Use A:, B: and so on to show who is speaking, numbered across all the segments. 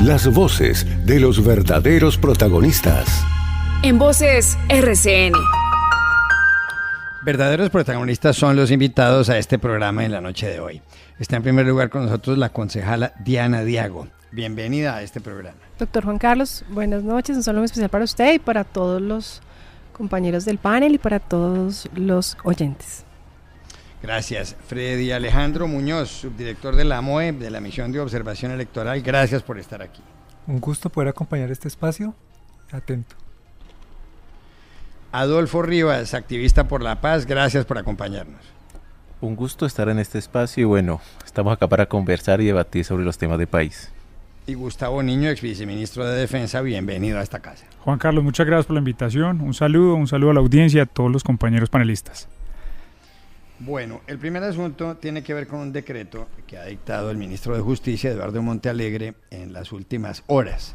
A: Las voces de los verdaderos protagonistas.
B: En Voces RCN.
C: Verdaderos protagonistas son los invitados a este programa en la noche de hoy. Está en primer lugar con nosotros la concejala Diana Diago. Bienvenida a este programa.
D: Doctor Juan Carlos, buenas noches. Un saludo especial para usted y para todos los compañeros del panel y para todos los oyentes.
C: Gracias. Freddy Alejandro Muñoz, subdirector de la MOE, de la Misión de Observación Electoral. Gracias por estar aquí.
E: Un gusto poder acompañar este espacio. Atento.
C: Adolfo Rivas, activista por la paz. Gracias por acompañarnos.
F: Un gusto estar en este espacio y bueno, estamos acá para conversar y debatir sobre los temas de país.
C: Y Gustavo Niño, ex viceministro de Defensa, bienvenido a esta casa.
G: Juan Carlos, muchas gracias por la invitación. Un saludo a la audiencia y a todos los compañeros panelistas.
C: Bueno, el primer asunto tiene que ver con un decreto que ha dictado el ministro de Justicia, Eduardo Montealegre, en las últimas horas.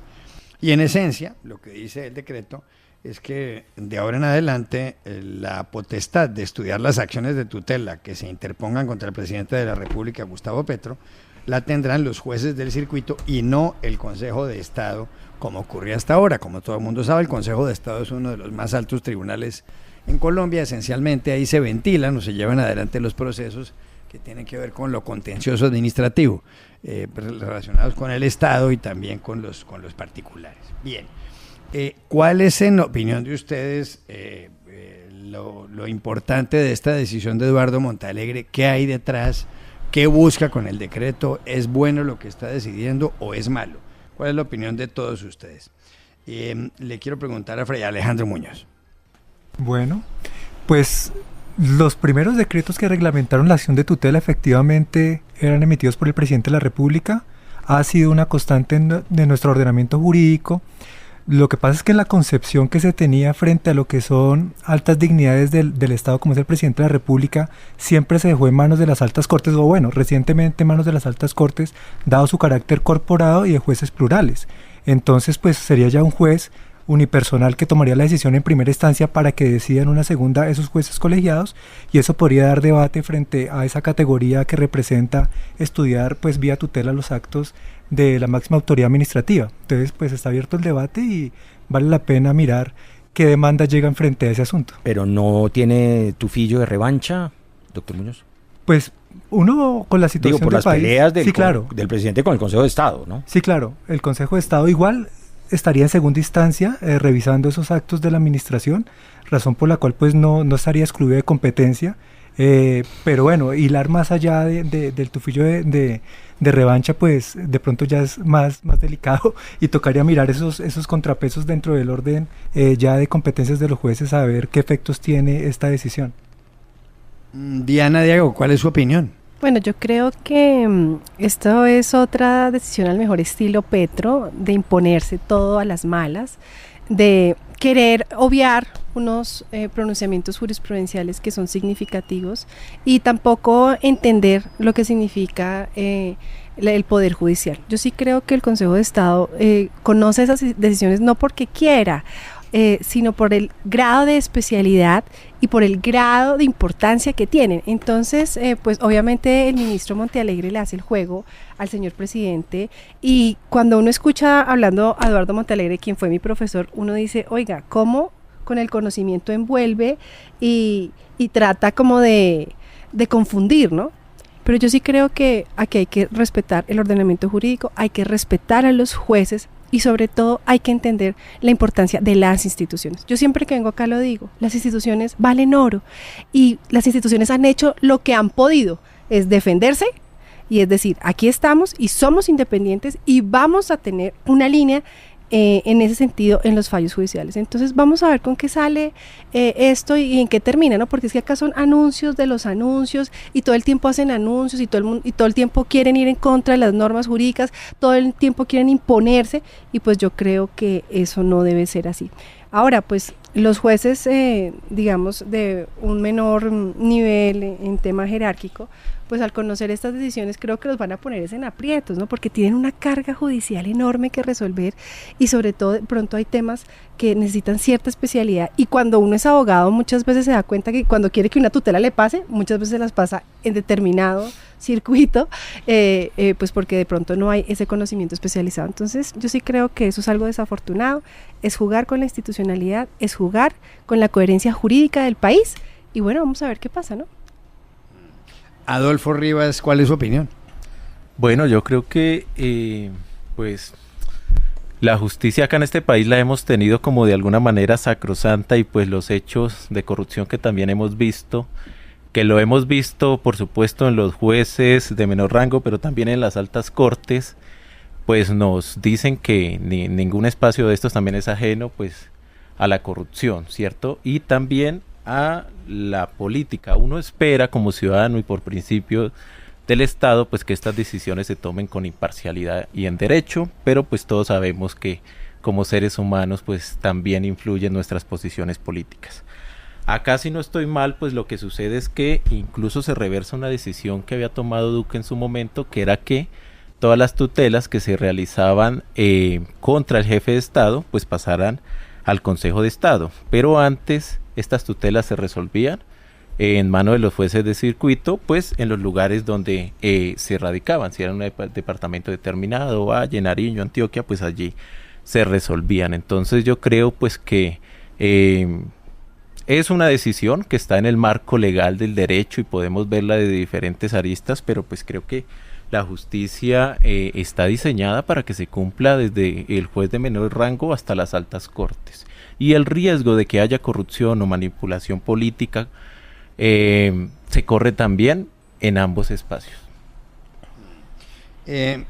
C: Y en esencia, lo que dice el decreto es que de ahora en adelante la potestad de estudiar las acciones de tutela que se interpongan contra el presidente de la República, Gustavo Petro, la tendrán los jueces del circuito y no el Consejo de Estado, como ocurría hasta ahora. Como todo el mundo sabe, el Consejo de Estado es uno de los más altos tribunales en Colombia. Esencialmente ahí se ventilan o se llevan adelante los procesos que tienen que ver con lo contencioso administrativo, relacionados con el Estado y también con los particulares. Bien, ¿cuál es en opinión de ustedes lo importante de esta decisión de Eduardo Montealegre? ¿Qué hay detrás? ¿Qué busca con el decreto? ¿Es bueno lo que está decidiendo o es malo? ¿Cuál es la opinión de todos ustedes? Le quiero preguntar a Fray Alejandro Muñoz.
E: Bueno, pues los primeros decretos que reglamentaron la acción de tutela efectivamente eran emitidos por el presidente de la República. Ha sido una constante de nuestro ordenamiento jurídico. Lo que pasa es que la concepción que se tenía frente a lo que son altas dignidades del Estado, como es el presidente de la República, siempre se dejó en manos de las altas cortes, o bueno, recientemente en manos de las altas cortes, dado su carácter corporado y de jueces plurales. Entonces, pues sería ya un juez unipersonal que tomaría la decisión en primera instancia para que decidan una segunda esos jueces colegiados, y eso podría dar debate frente a esa categoría que representa estudiar pues vía tutela los actos de la máxima autoridad administrativa. Entonces pues está abierto el debate y vale la pena mirar qué demandas llegan frente a ese asunto.
H: ¿Pero no tiene tufillo de revancha, doctor Muñoz?
E: Pues uno con la situación
H: por
E: del
H: las
E: país,
H: peleas
E: sí, claro,
H: del presidente con el Consejo de Estado, ¿no?
E: Sí, claro, el Consejo de Estado igual estaría en segunda instancia revisando esos actos de la administración, razón por la cual pues no estaría excluido de competencia, pero bueno, hilar más allá del tufillo de revancha pues de pronto ya es más delicado y tocaría mirar esos contrapesos dentro del orden ya de competencias de los jueces, a ver qué efectos tiene esta decisión.
C: Diana Diago, ¿cuál es su opinión?
D: Bueno, yo creo que esto es otra decisión al mejor estilo Petro, de imponerse todo a las malas, de querer obviar unos pronunciamientos jurisprudenciales que son significativos y tampoco entender lo que significa el Poder Judicial. Yo sí creo que el Consejo de Estado conoce esas decisiones no porque quiera, sino por el grado de especialidad y por el grado de importancia que tienen. Entonces, pues obviamente el ministro Montealegre le hace el juego al señor presidente, y cuando uno escucha hablando a Eduardo Montealegre, quien fue mi profesor, uno dice, oiga, ¿cómo con el conocimiento envuelve y trata como de confundir, ¿no? Pero yo sí creo que aquí hay que respetar el ordenamiento jurídico, hay que respetar a los jueces, y sobre todo hay que entender la importancia de las instituciones. Yo siempre que vengo acá lo digo, las instituciones valen oro y las instituciones han hecho lo que han podido, es defenderse y es decir, aquí estamos y somos independientes y vamos a tener una línea en ese sentido en los fallos judiciales. Entonces vamos a ver con qué sale esto y en qué termina, ¿no? Porque es que acá son anuncios de los anuncios y todo el tiempo hacen anuncios y todo el tiempo quieren ir en contra de las normas jurídicas, todo el tiempo quieren imponerse y pues yo creo que eso no debe ser así. Ahora, pues los jueces, digamos, de un menor nivel en tema jerárquico, pues al conocer estas decisiones creo que los van a poner en aprietos, ¿no? Porque tienen una carga judicial enorme que resolver y sobre todo de pronto hay temas que necesitan cierta especialidad y cuando uno es abogado muchas veces se da cuenta que cuando quiere que una tutela le pase, muchas veces las pasa en determinado circuito, pues porque de pronto no hay ese conocimiento especializado. Entonces yo sí creo que eso es algo desafortunado, es jugar con la institucionalidad, es jugar con la coherencia jurídica del país y bueno, vamos a ver qué pasa, ¿no?
C: Adolfo Rivas, ¿cuál es su opinión?
F: Bueno, yo creo que pues la justicia acá en este país la hemos tenido como de alguna manera sacrosanta y pues los hechos de corrupción que también hemos visto, que lo hemos visto por supuesto en los jueces de menor rango, pero también en las altas cortes, pues nos dicen que ningún espacio de estos también es ajeno pues a la corrupción, ¿cierto? Y también a la política. Uno espera como ciudadano y por principio del Estado pues que estas decisiones se tomen con imparcialidad y en derecho, pero pues todos sabemos que como seres humanos pues también influyen nuestras posiciones políticas. Acá si no estoy mal pues lo que sucede es que incluso se reversa una decisión que había tomado Duque en su momento, que era que todas las tutelas que se realizaban contra el jefe de Estado pues pasaran al Consejo de Estado, pero antes estas tutelas se resolvían en manos de los jueces de circuito, pues en los lugares donde se radicaban, si era un departamento determinado, Valle, Nariño, Antioquia, pues allí se resolvían. Entonces yo creo pues que es una decisión que está en el marco legal del derecho y podemos verla de diferentes aristas, pero pues creo que la justicia está diseñada para que se cumpla desde el juez de menor rango hasta las altas cortes. Y el riesgo de que haya corrupción o manipulación política se corre también en ambos espacios.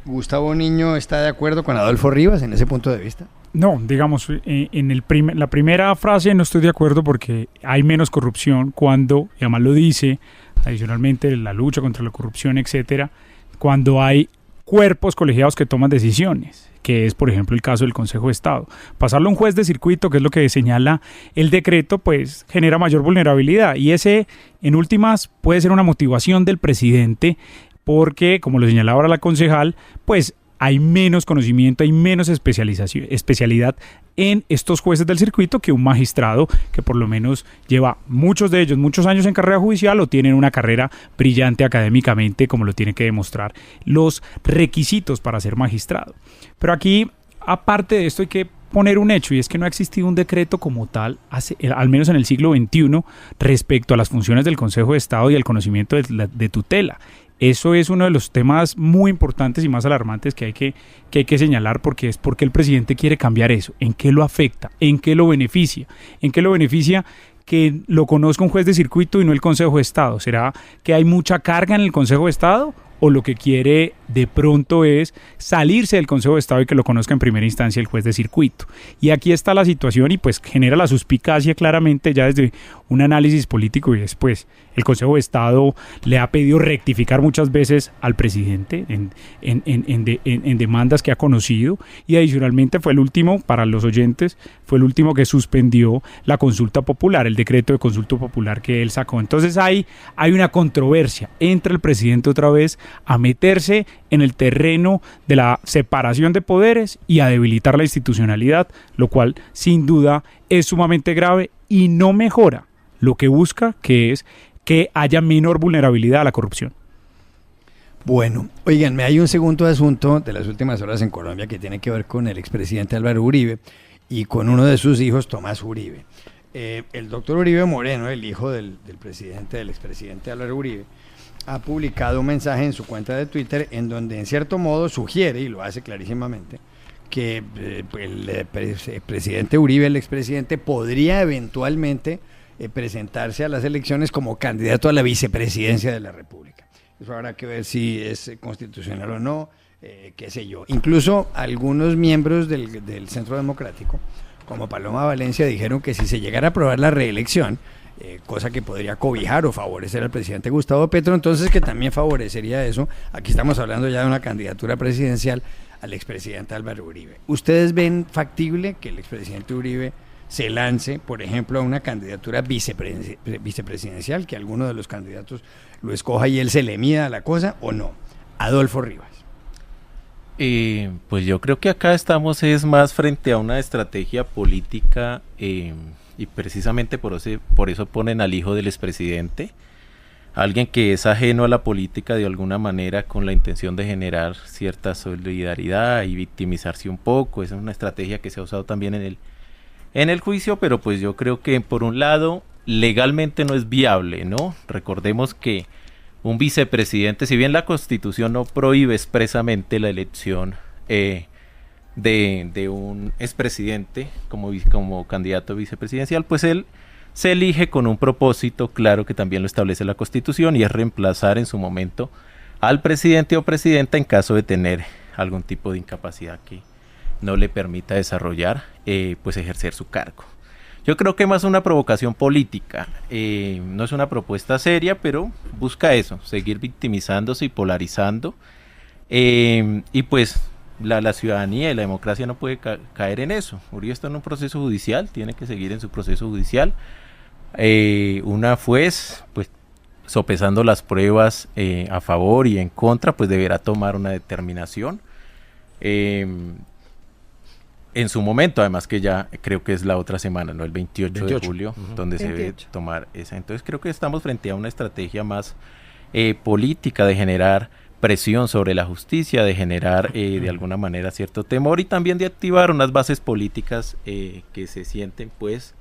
C: ¿Gustavo Niño está de acuerdo con Adolfo Rivas en ese punto de vista?
G: No, digamos, la primera frase no estoy de acuerdo porque hay menos corrupción cuando, y además lo dice, adicionalmente la lucha contra la corrupción, etcétera, cuando hay cuerpos colegiados que toman decisiones, que es por ejemplo el caso del Consejo de Estado. Pasarlo a un juez de circuito, que es lo que señala el decreto, pues genera mayor vulnerabilidad y ese en últimas puede ser una motivación del presidente porque, como lo señalaba ahora la concejal, pues hay menos conocimiento, hay menos especialidad en estos jueces del circuito que un magistrado que por lo menos lleva muchos de ellos muchos años en carrera judicial o tienen una carrera brillante académicamente como lo tiene que demostrar los requisitos para ser magistrado. Pero aquí, aparte de esto, hay que poner un hecho y es que no ha existido un decreto como tal, al menos en el siglo XXI, respecto a las funciones del Consejo de Estado y el conocimiento de tutela. Eso es uno de los temas muy importantes y más alarmantes que hay que señalar porque es porque el presidente quiere cambiar eso. ¿En qué lo afecta? ¿En qué lo beneficia? ¿En qué lo beneficia que lo conozca un juez de circuito y no el Consejo de Estado? ¿Será que hay mucha carga en el Consejo de Estado? ¿O lo que quiere de pronto es salirse del Consejo de Estado y que lo conozca en primera instancia el juez de circuito? Y aquí está la situación y pues genera la suspicacia claramente ya desde un análisis político y después el Consejo de Estado le ha pedido rectificar muchas veces al presidente en demandas que ha conocido y adicionalmente fue el último, para los oyentes, fue el último que suspendió la consulta popular, el decreto de consulta popular que él sacó. Entonces hay una controversia entre el presidente otra vez a meterse en el terreno de la separación de poderes y a debilitar la institucionalidad, lo cual sin duda es sumamente grave y no mejora lo que busca, que es que haya menor vulnerabilidad a la corrupción.
C: Bueno, oiganme, hay un segundo asunto de las últimas horas en Colombia que tiene que ver con el expresidente Álvaro Uribe y con uno de sus hijos, Tomás Uribe. El doctor Uribe Moreno, el hijo del expresidente Álvaro Uribe, ha publicado un mensaje en su cuenta de Twitter en donde en cierto modo sugiere, y lo hace clarísimamente, que el presidente Uribe, el expresidente, podría eventualmente presentarse a las elecciones como candidato a la vicepresidencia de la República. Eso habrá que ver si es constitucional o no, qué sé yo. Incluso algunos miembros del Centro Democrático, como Paloma Valencia, dijeron que si se llegara a aprobar la reelección, cosa que podría cobijar o favorecer al presidente Gustavo Petro, entonces que también favorecería eso. Aquí estamos hablando ya de una candidatura presidencial al expresidente Álvaro Uribe. ¿Ustedes ven factible que el expresidente Uribe se lance, por ejemplo, a una candidatura vicepresidencial, que alguno de los candidatos lo escoja y él se le mida la cosa, o no? Adolfo Rivas.
F: Pues yo creo que acá estamos es más frente a una estrategia política y precisamente por eso ponen al hijo del expresidente, alguien que es ajeno a la política de alguna manera con la intención de generar cierta solidaridad y victimizarse un poco. Esa es una estrategia que se ha usado también en el juicio, pero pues yo creo que por un lado legalmente no es viable, ¿no? Recordemos que un vicepresidente, si bien la Constitución no prohíbe expresamente la elección de un expresidente como candidato vicepresidencial, pues él se elige con un propósito claro que también lo establece la Constitución, y es reemplazar en su momento al presidente o presidenta en caso de tener algún tipo de incapacidad que no le permita desarrollar, pues ejercer su cargo. Yo creo que más una provocación política, no es una propuesta seria, pero busca eso, seguir victimizándose y polarizando, y pues la ciudadanía y la democracia no puede caer en eso. Uribe está en un proceso judicial, tiene que seguir en su proceso judicial. Una juez, pues sopesando las pruebas a favor y en contra, pues deberá tomar una determinación. En su momento, además que ya creo que es la otra semana, ¿no? El 28 de julio, donde 28. Se debe tomar esa. Entonces creo que estamos frente a una estrategia más política de generar presión sobre la justicia, de generar de alguna manera cierto temor y también de activar unas bases políticas que se sienten pues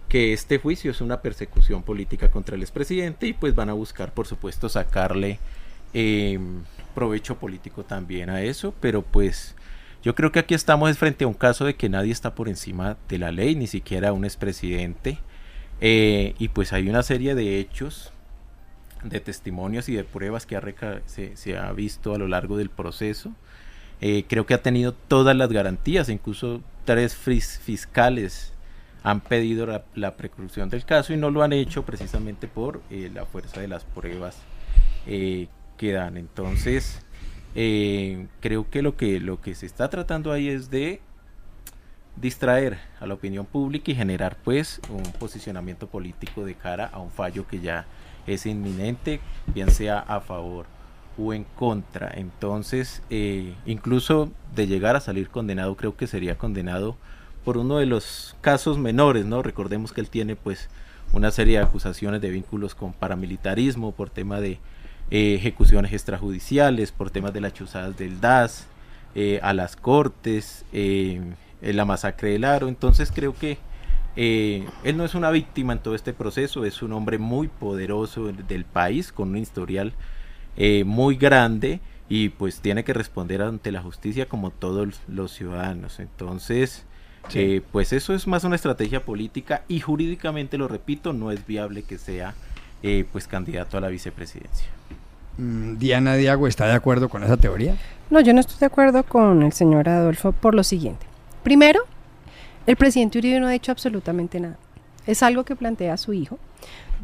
F: que este juicio es una persecución política contra el expresidente y pues van a buscar por supuesto sacarle provecho político también a eso, pero pues yo creo que aquí estamos frente a un caso de que nadie está por encima de la ley, ni siquiera un expresidente, y pues hay una serie de hechos, de testimonios y de pruebas que se ha visto a lo largo del proceso. Creo que ha tenido todas las garantías, incluso 3 fiscales han pedido la preclusión del caso y no lo han hecho precisamente por la fuerza de las pruebas que dan. Entonces creo que lo que se está tratando ahí es de distraer a la opinión pública y generar pues un posicionamiento político de cara a un fallo que ya es inminente, bien sea a favor o en contra. Entonces incluso de llegar a salir condenado, creo que sería condenado por uno de los casos menores, ¿no? Recordemos que él tiene pues una serie de acusaciones de vínculos con paramilitarismo por tema de ejecuciones extrajudiciales, por temas de las chuzadas del DAS, a las cortes, la masacre del Aro. Entonces creo que él no es una víctima en todo este proceso, es un hombre muy poderoso del país, con un historial muy grande y pues tiene que responder ante la justicia como todos los ciudadanos. Entonces pues eso es más una estrategia política y jurídicamente, lo repito, no es viable que sea pues candidato a la vicepresidencia.
C: Diana Diago, ¿está de acuerdo con esa teoría?
D: No, yo no estoy de acuerdo con el señor Adolfo por lo siguiente. Primero, el presidente Uribe no ha hecho absolutamente nada. Es algo que plantea su hijo.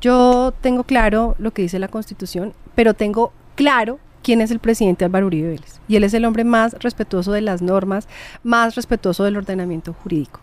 D: Yo tengo claro lo que dice la Constitución, pero tengo claro quién es el presidente Álvaro Uribe Vélez. Y él es el hombre más respetuoso de las normas, más respetuoso del ordenamiento jurídico.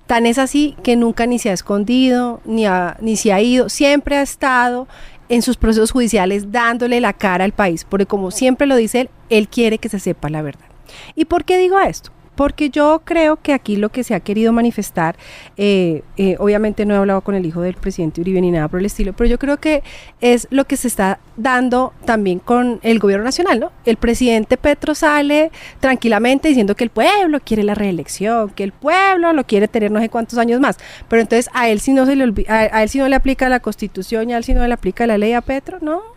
D: Tan es así que nunca ni se ha escondido, ni se ha ido, siempre ha estado en sus procesos judiciales dándole la cara al país, porque como siempre lo dice él quiere que se sepa la verdad. ¿Y por qué digo esto? Porque yo creo que aquí lo que se ha querido manifestar, obviamente no he hablado con el hijo del presidente Uribe ni nada por el estilo, pero yo creo que es lo que se está dando también con el gobierno nacional, ¿no? El presidente Petro sale tranquilamente diciendo que el pueblo quiere la reelección, que el pueblo lo quiere tener no sé cuántos años más, pero entonces a él sí no le aplica la Constitución y a él sí no le aplica la ley a Petro, ¿no?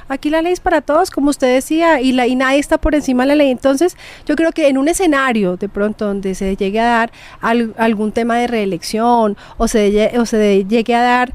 D: Aquí la ley es para todos, como usted decía, y nadie está por encima de la ley. Entonces, yo creo que en un escenario de pronto donde se llegue a dar algún tema de reelección o se llegue a dar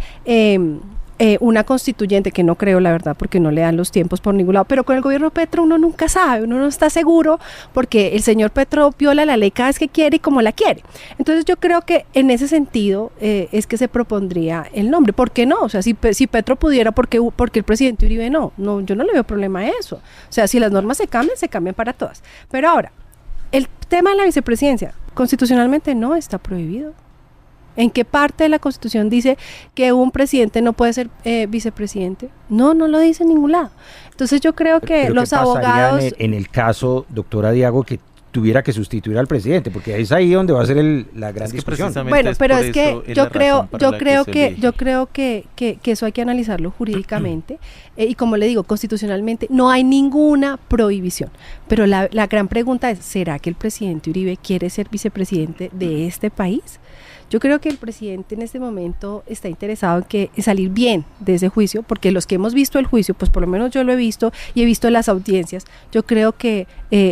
D: una constituyente, que no creo la verdad porque no le dan los tiempos por ningún lado, pero con el gobierno Petro uno nunca sabe, uno no está seguro porque el señor Petro viola la ley cada vez que quiere y como la quiere. Entonces yo creo que en ese sentido es que se propondría el nombre. ¿Por qué no? O sea, si Petro pudiera, ¿por qué el presidente Uribe no? Yo no le veo problema a eso. O sea, si las normas se cambian para todas. Pero ahora, el tema de la vicepresidencia constitucionalmente no está prohibido. ¿En qué parte de la Constitución dice que un presidente no puede ser vicepresidente? No lo dice en ningún lado. Entonces yo creo que
H: Pero
D: los
H: ¿qué pasaría
D: abogados...
H: en el caso, doctora Diago, que tuviera que sustituir al presidente? Porque es ahí donde va a ser la gran discusión.
D: Bueno, pero es que yo creo que eso hay que analizarlo jurídicamente y como le digo, constitucionalmente no hay ninguna prohibición. Pero la gran pregunta es, ¿será que el presidente Uribe quiere ser vicepresidente de este país? Yo creo que el presidente en este momento está interesado en salir bien de ese juicio, porque los que hemos visto el juicio, pues por lo menos yo lo he visto y he visto las audiencias, yo creo que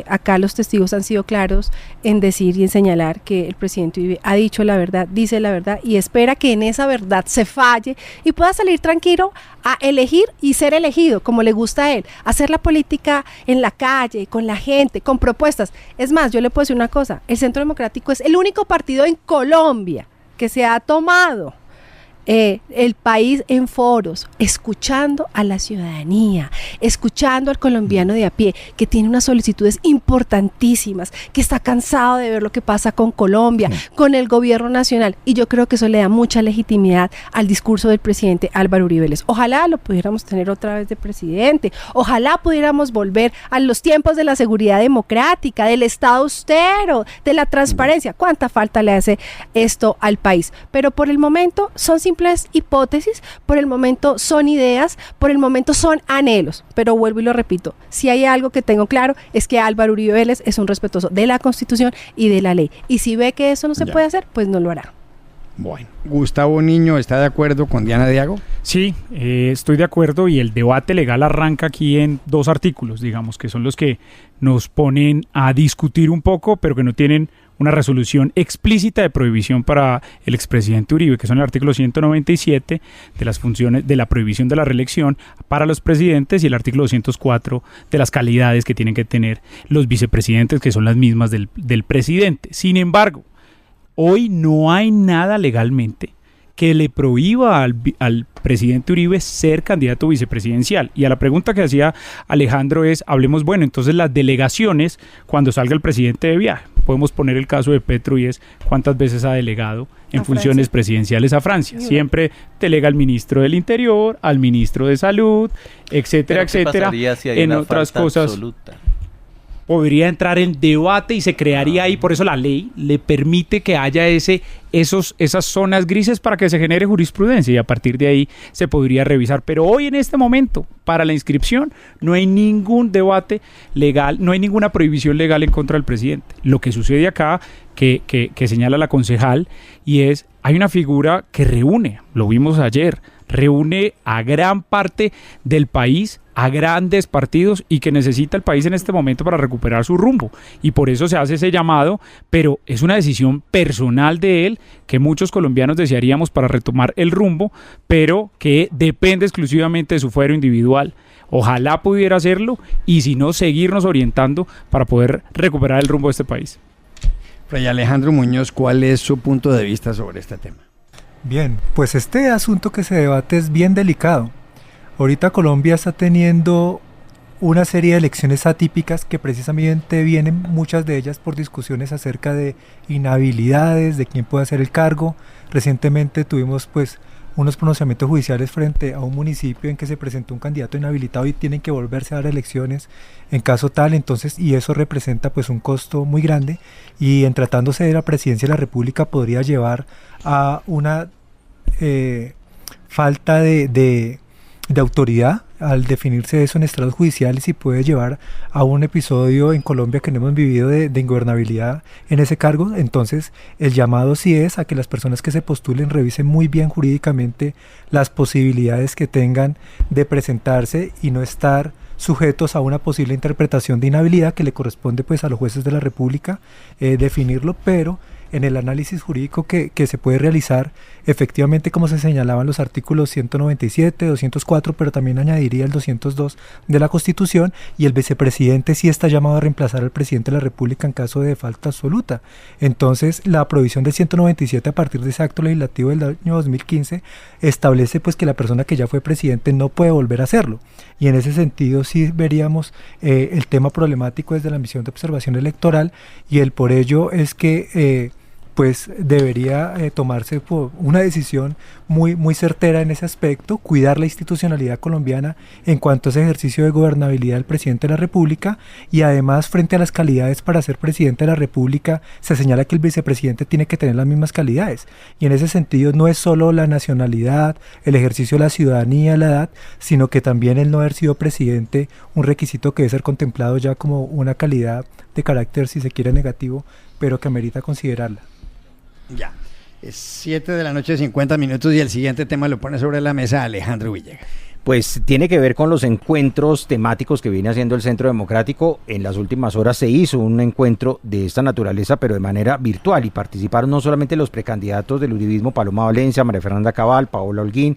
D: acá los testigos han sido claros en decir y en señalar que el presidente Uribe ha dicho la verdad, dice la verdad y espera que en esa verdad se falle y pueda salir tranquilo a elegir y ser elegido como le gusta a él, hacer la política en la calle, con la gente, con propuestas. Es más, yo le puedo decir una cosa, el Centro Democrático es el único partido en Colombia que se ha tomado el país en foros, escuchando a la ciudadanía, escuchando al colombiano de a pie, que tiene unas solicitudes importantísimas, que está cansado de ver lo que pasa con Colombia, con el gobierno nacional, y yo creo que eso le da mucha legitimidad al discurso del presidente Álvaro Uribe Vélez. Ojalá lo pudiéramos tener otra vez de presidente, ojalá pudiéramos volver a los tiempos de la seguridad democrática, del Estado austero, de la transparencia. ¿Cuánta falta le hace esto al país? Pero por el momento son simples hipótesis, por el momento son ideas, por el momento son anhelos, pero vuelvo y lo repito, si hay algo que tengo claro es que Álvaro Uribe Vélez es un respetuoso de la Constitución y de la ley, y si ve que eso no se puede hacer, pues no lo hará.
C: Bueno, Gustavo Niño, ¿está de acuerdo con Diana Diago?
G: Sí, estoy de acuerdo y el debate legal arranca aquí en dos artículos, digamos, que son los que nos ponen a discutir un poco, pero que no tienen una resolución explícita de prohibición para el expresidente Uribe, que son el artículo 197 de las funciones de la prohibición de la reelección para los presidentes y el artículo 204 de las calidades que tienen que tener los vicepresidentes, que son las mismas del presidente. Sin embargo, hoy no hay nada legalmente que le prohíba al presidente Uribe ser candidato vicepresidencial. Y a la pregunta que hacía Alejandro es, hablemos, bueno, entonces las delegaciones, cuando salga el presidente de viaje, podemos poner el caso de Petro y es cuántas veces ha delegado en funciones presidenciales a Francia. Siempre delega al ministro del Interior, al ministro de Salud, etcétera, etcétera.
F: Si hay
G: en
F: una
G: otras
F: falta
G: cosas
F: absoluta?
G: Podría entrar en debate y se crearía ahí, por eso la ley le permite que haya esas zonas grises para que se genere jurisprudencia y a partir de ahí se podría revisar. Pero hoy en este momento, para la inscripción, no hay ningún debate legal, no hay ninguna prohibición legal en contra del presidente. Lo que sucede acá, que señala la concejal, y es, hay una figura que reúne, lo vimos ayer, reúne a gran parte del país, a grandes partidos y que necesita el país en este momento para recuperar su rumbo y por eso se hace ese llamado, pero es una decisión personal de él que muchos colombianos desearíamos para retomar el rumbo, pero que depende exclusivamente de su fuero individual. Ojalá pudiera hacerlo y si no, seguirnos orientando para poder recuperar el rumbo de este país.
C: Fray Alejandro Muñoz, ¿cuál es su punto de vista sobre este tema?
E: Bien, pues este asunto que se debate es bien delicado. Ahorita Colombia está teniendo una serie de elecciones atípicas que precisamente vienen muchas de ellas por discusiones acerca de inhabilidades, de quién puede hacer el cargo. Recientemente tuvimos pues unos pronunciamientos judiciales frente a un municipio en que se presentó un candidato inhabilitado y tienen que volverse a dar elecciones en caso tal, entonces, y eso representa pues un costo muy grande y en tratándose de la presidencia de la República podría llevar a una falta de autoridad al definirse eso en estrados judiciales y puede llevar a un episodio en Colombia que no hemos vivido de ingobernabilidad en ese cargo. Entonces el llamado sí es a que las personas que se postulen revisen muy bien jurídicamente las posibilidades que tengan de presentarse y no estar sujetos a una posible interpretación de inhabilidad que le corresponde pues a los jueces de la República definirlo, pero en el análisis jurídico que se puede realizar, efectivamente como se señalaban los artículos 197, 204, pero también añadiría el 202 de la Constitución, y el vicepresidente sí está llamado a reemplazar al presidente de la República en caso de falta absoluta. Entonces la provisión del 197 a partir de ese acto legislativo del año 2015 establece pues que la persona que ya fue presidente no puede volver a hacerlo, y en ese sentido sí veríamos el tema problemático desde la misión de observación electoral, y el por ello es que pues debería tomarse una decisión muy certera en ese aspecto, cuidar la institucionalidad colombiana en cuanto a ese ejercicio de gobernabilidad del presidente de la República, y además frente a las calidades para ser presidente de la República se señala que el vicepresidente tiene que tener las mismas calidades, y en ese sentido no es solo la nacionalidad, el ejercicio de la ciudadanía, la edad, sino que también el no haber sido presidente, un requisito que debe ser contemplado ya como una calidad de carácter, si se quiere, negativo, pero que amerita considerarla.
C: Ya, es 7:50 p.m. y el siguiente tema lo pone sobre la mesa Alejandro Villegas.
H: Pues tiene que ver con los encuentros temáticos que viene haciendo el Centro Democrático. En las últimas horas se hizo un encuentro de esta naturaleza, pero de manera virtual, y participaron no solamente los precandidatos del uribismo, Paloma Valencia, María Fernanda Cabal, Paola Holguín,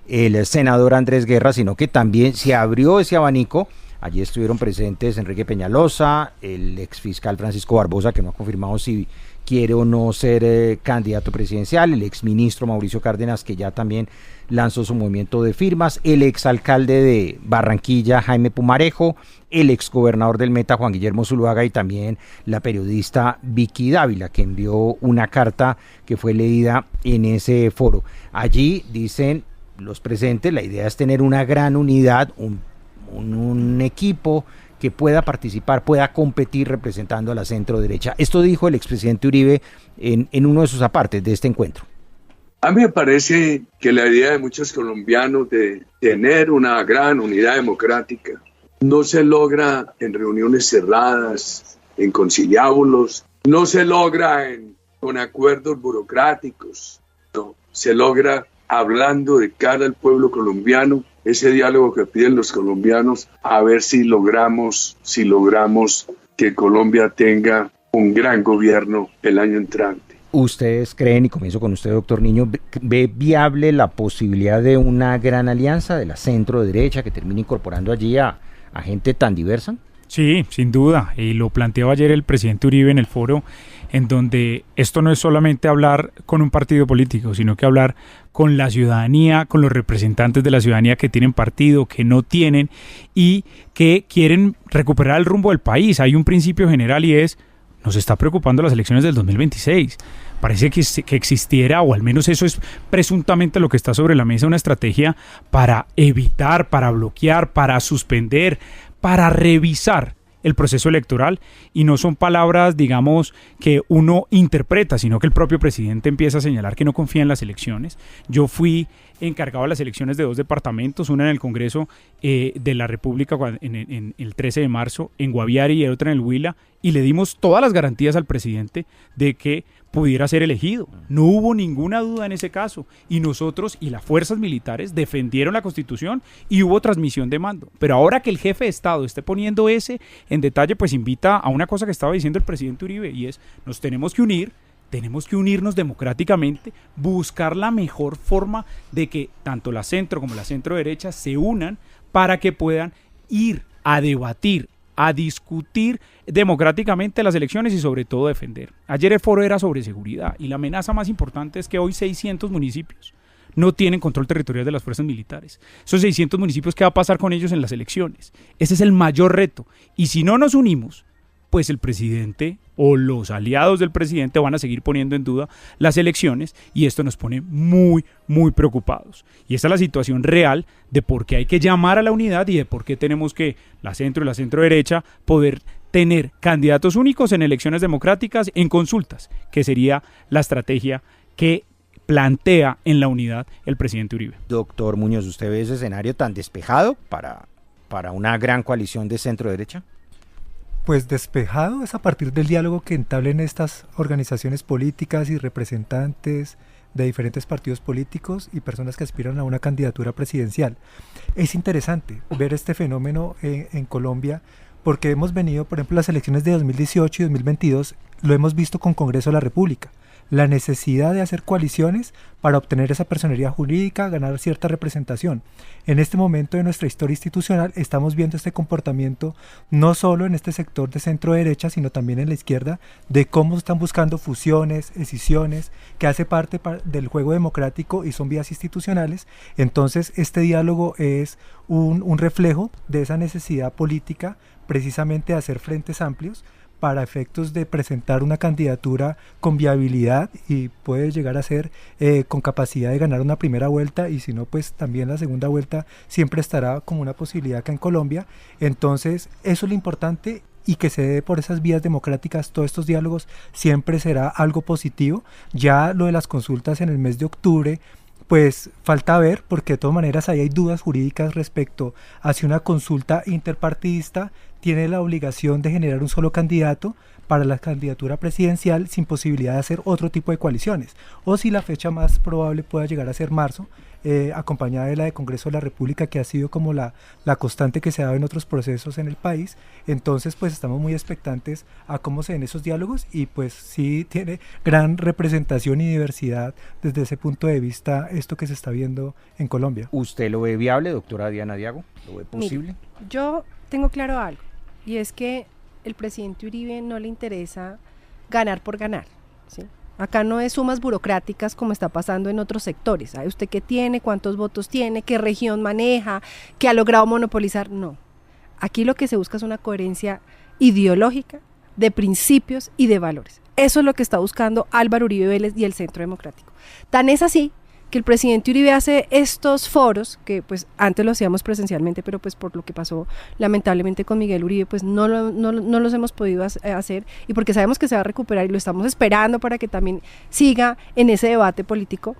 H: el senador Andrés Guerra, sino que también se abrió ese abanico. Allí estuvieron presentes Enrique Peñalosa, el exfiscal Francisco Barbosa, que no ha confirmado si quiere o no ser candidato presidencial, el exministro Mauricio Cárdenas, que ya también lanzó su movimiento de firmas, el exalcalde de Barranquilla, Jaime Pumarejo, el exgobernador del Meta, Juan Guillermo Zuluaga, y también la periodista Vicky Dávila, que envió una carta que fue leída en ese foro. Allí dicen los presentes, la idea es tener una gran unidad, un equipo que pueda participar, pueda competir representando a la centro derecha. Esto dijo el expresidente Uribe en uno de sus apartes de este encuentro.
I: A mí me parece que la idea de muchos colombianos de tener una gran unidad democrática no se logra en reuniones cerradas, en conciliábulos, no se logra con acuerdos burocráticos, no, se logra hablando de cara al pueblo colombiano, ese diálogo que piden los colombianos, a ver si logramos que Colombia tenga un gran gobierno el año entrante.
H: ¿Ustedes creen, y comienzo con usted, doctor Niño, ve viable la posibilidad de una gran alianza de la centro derecha que termine incorporando allí a gente tan diversa?
G: Sí, sin duda, y lo planteó ayer el presidente Uribe en el foro, en donde esto no es solamente hablar con un partido político, sino que hablar con la ciudadanía, con los representantes de la ciudadanía que tienen partido, que no tienen, y que quieren recuperar el rumbo del país. Hay un principio general y es, nos está preocupando las elecciones del 2026. Parece que existiera, o al menos eso es presuntamente lo que está sobre la mesa, una estrategia para evitar, para bloquear, para suspender, para revisar el proceso electoral, y no son palabras, digamos, que uno interpreta, sino que el propio presidente empieza a señalar que no confía en las elecciones. Yo fui encargado de las elecciones de 2 departamentos, una en el Congreso de la República en el 13 de marzo, en Guaviare, y otra en el Huila, y le dimos todas las garantías al presidente de que pudiera ser elegido. No hubo ninguna duda en ese caso, y nosotros y las fuerzas militares defendieron la Constitución y hubo transmisión de mando. Pero ahora que el jefe de Estado esté poniendo ese en detalle, pues invita a una cosa que estaba diciendo el presidente Uribe, y es, nos tenemos que unir, tenemos que unirnos democráticamente, buscar la mejor forma de que tanto la centro como la centro derecha se unan para que puedan ir a debatir, a discutir democráticamente las elecciones y sobre todo defender. Ayer el foro era sobre seguridad, y la amenaza más importante es que hoy 600 municipios no tienen control territorial de las fuerzas militares. Esos 600 municipios, ¿qué va a pasar con ellos en las elecciones? Ese es el mayor reto, y si no nos unimos, pues el presidente o los aliados del presidente van a seguir poniendo en duda las elecciones, y esto nos pone muy preocupados. Y esta es la situación real de por qué hay que llamar a la unidad y de por qué tenemos que la centro y la centro derecha poder tener candidatos únicos en elecciones democráticas, en consultas, que sería la estrategia que plantea en la unidad el presidente Uribe.
H: Doctor Muñoz, ¿usted ve ese escenario tan despejado para una gran coalición de centro derecha?
E: Pues despejado es a partir del diálogo que entablen estas organizaciones políticas y representantes de diferentes partidos políticos y personas que aspiran a una candidatura presidencial. Es interesante ver este fenómeno en Colombia, porque hemos venido, por ejemplo, las elecciones de 2018 y 2022, lo hemos visto con Congreso de la República. La necesidad de hacer coaliciones para obtener esa personería jurídica, ganar cierta representación. En este momento de nuestra historia institucional estamos viendo este comportamiento no solo en este sector de centro derecha, sino también en la izquierda, de cómo están buscando fusiones, escisiones, que hace parte del juego democrático y son vías institucionales. Entonces este diálogo es un reflejo de esa necesidad política, precisamente de hacer frentes amplios para efectos de presentar una candidatura con viabilidad y puede llegar a ser con capacidad de ganar una primera vuelta, y si no, pues también la segunda vuelta siempre estará como una posibilidad acá en Colombia. Entonces eso es lo importante, y que se dé por esas vías democráticas todos estos diálogos siempre será algo positivo. Ya lo de las consultas en el mes de octubre, pues falta ver, porque de todas maneras ahí hay dudas jurídicas respecto a si una consulta interpartidista tiene la obligación de generar un solo candidato para la candidatura presidencial sin posibilidad de hacer otro tipo de coaliciones, o si la fecha más probable pueda llegar a ser marzo, acompañada de la de Congreso de la República, que ha sido como la constante que se ha dado en otros procesos en el país. Entonces pues estamos muy expectantes a cómo se den esos diálogos, y pues sí tiene gran representación y diversidad desde ese punto de vista esto que se está viendo en Colombia.
H: ¿Usted lo ve viable, doctora Diana Diago? ¿Lo ve posible?
D: Mire, yo tengo claro algo, y es que el presidente Uribe no le interesa ganar por ganar, ¿sí? Acá no es sumas burocráticas como está pasando en otros sectores. ¿Sabe usted qué tiene, cuántos votos tiene, qué región maneja, qué ha logrado monopolizar? No. Aquí lo que se busca es una coherencia ideológica, de principios y de valores. Eso es lo que está buscando Álvaro Uribe Vélez y el Centro Democrático. Tan es así que el presidente Uribe hace estos foros, que pues antes lo hacíamos presencialmente, pero pues por lo que pasó lamentablemente con Miguel Uribe, pues no los hemos podido hacer, y porque sabemos que se va a recuperar y lo estamos esperando para que también siga en ese debate político,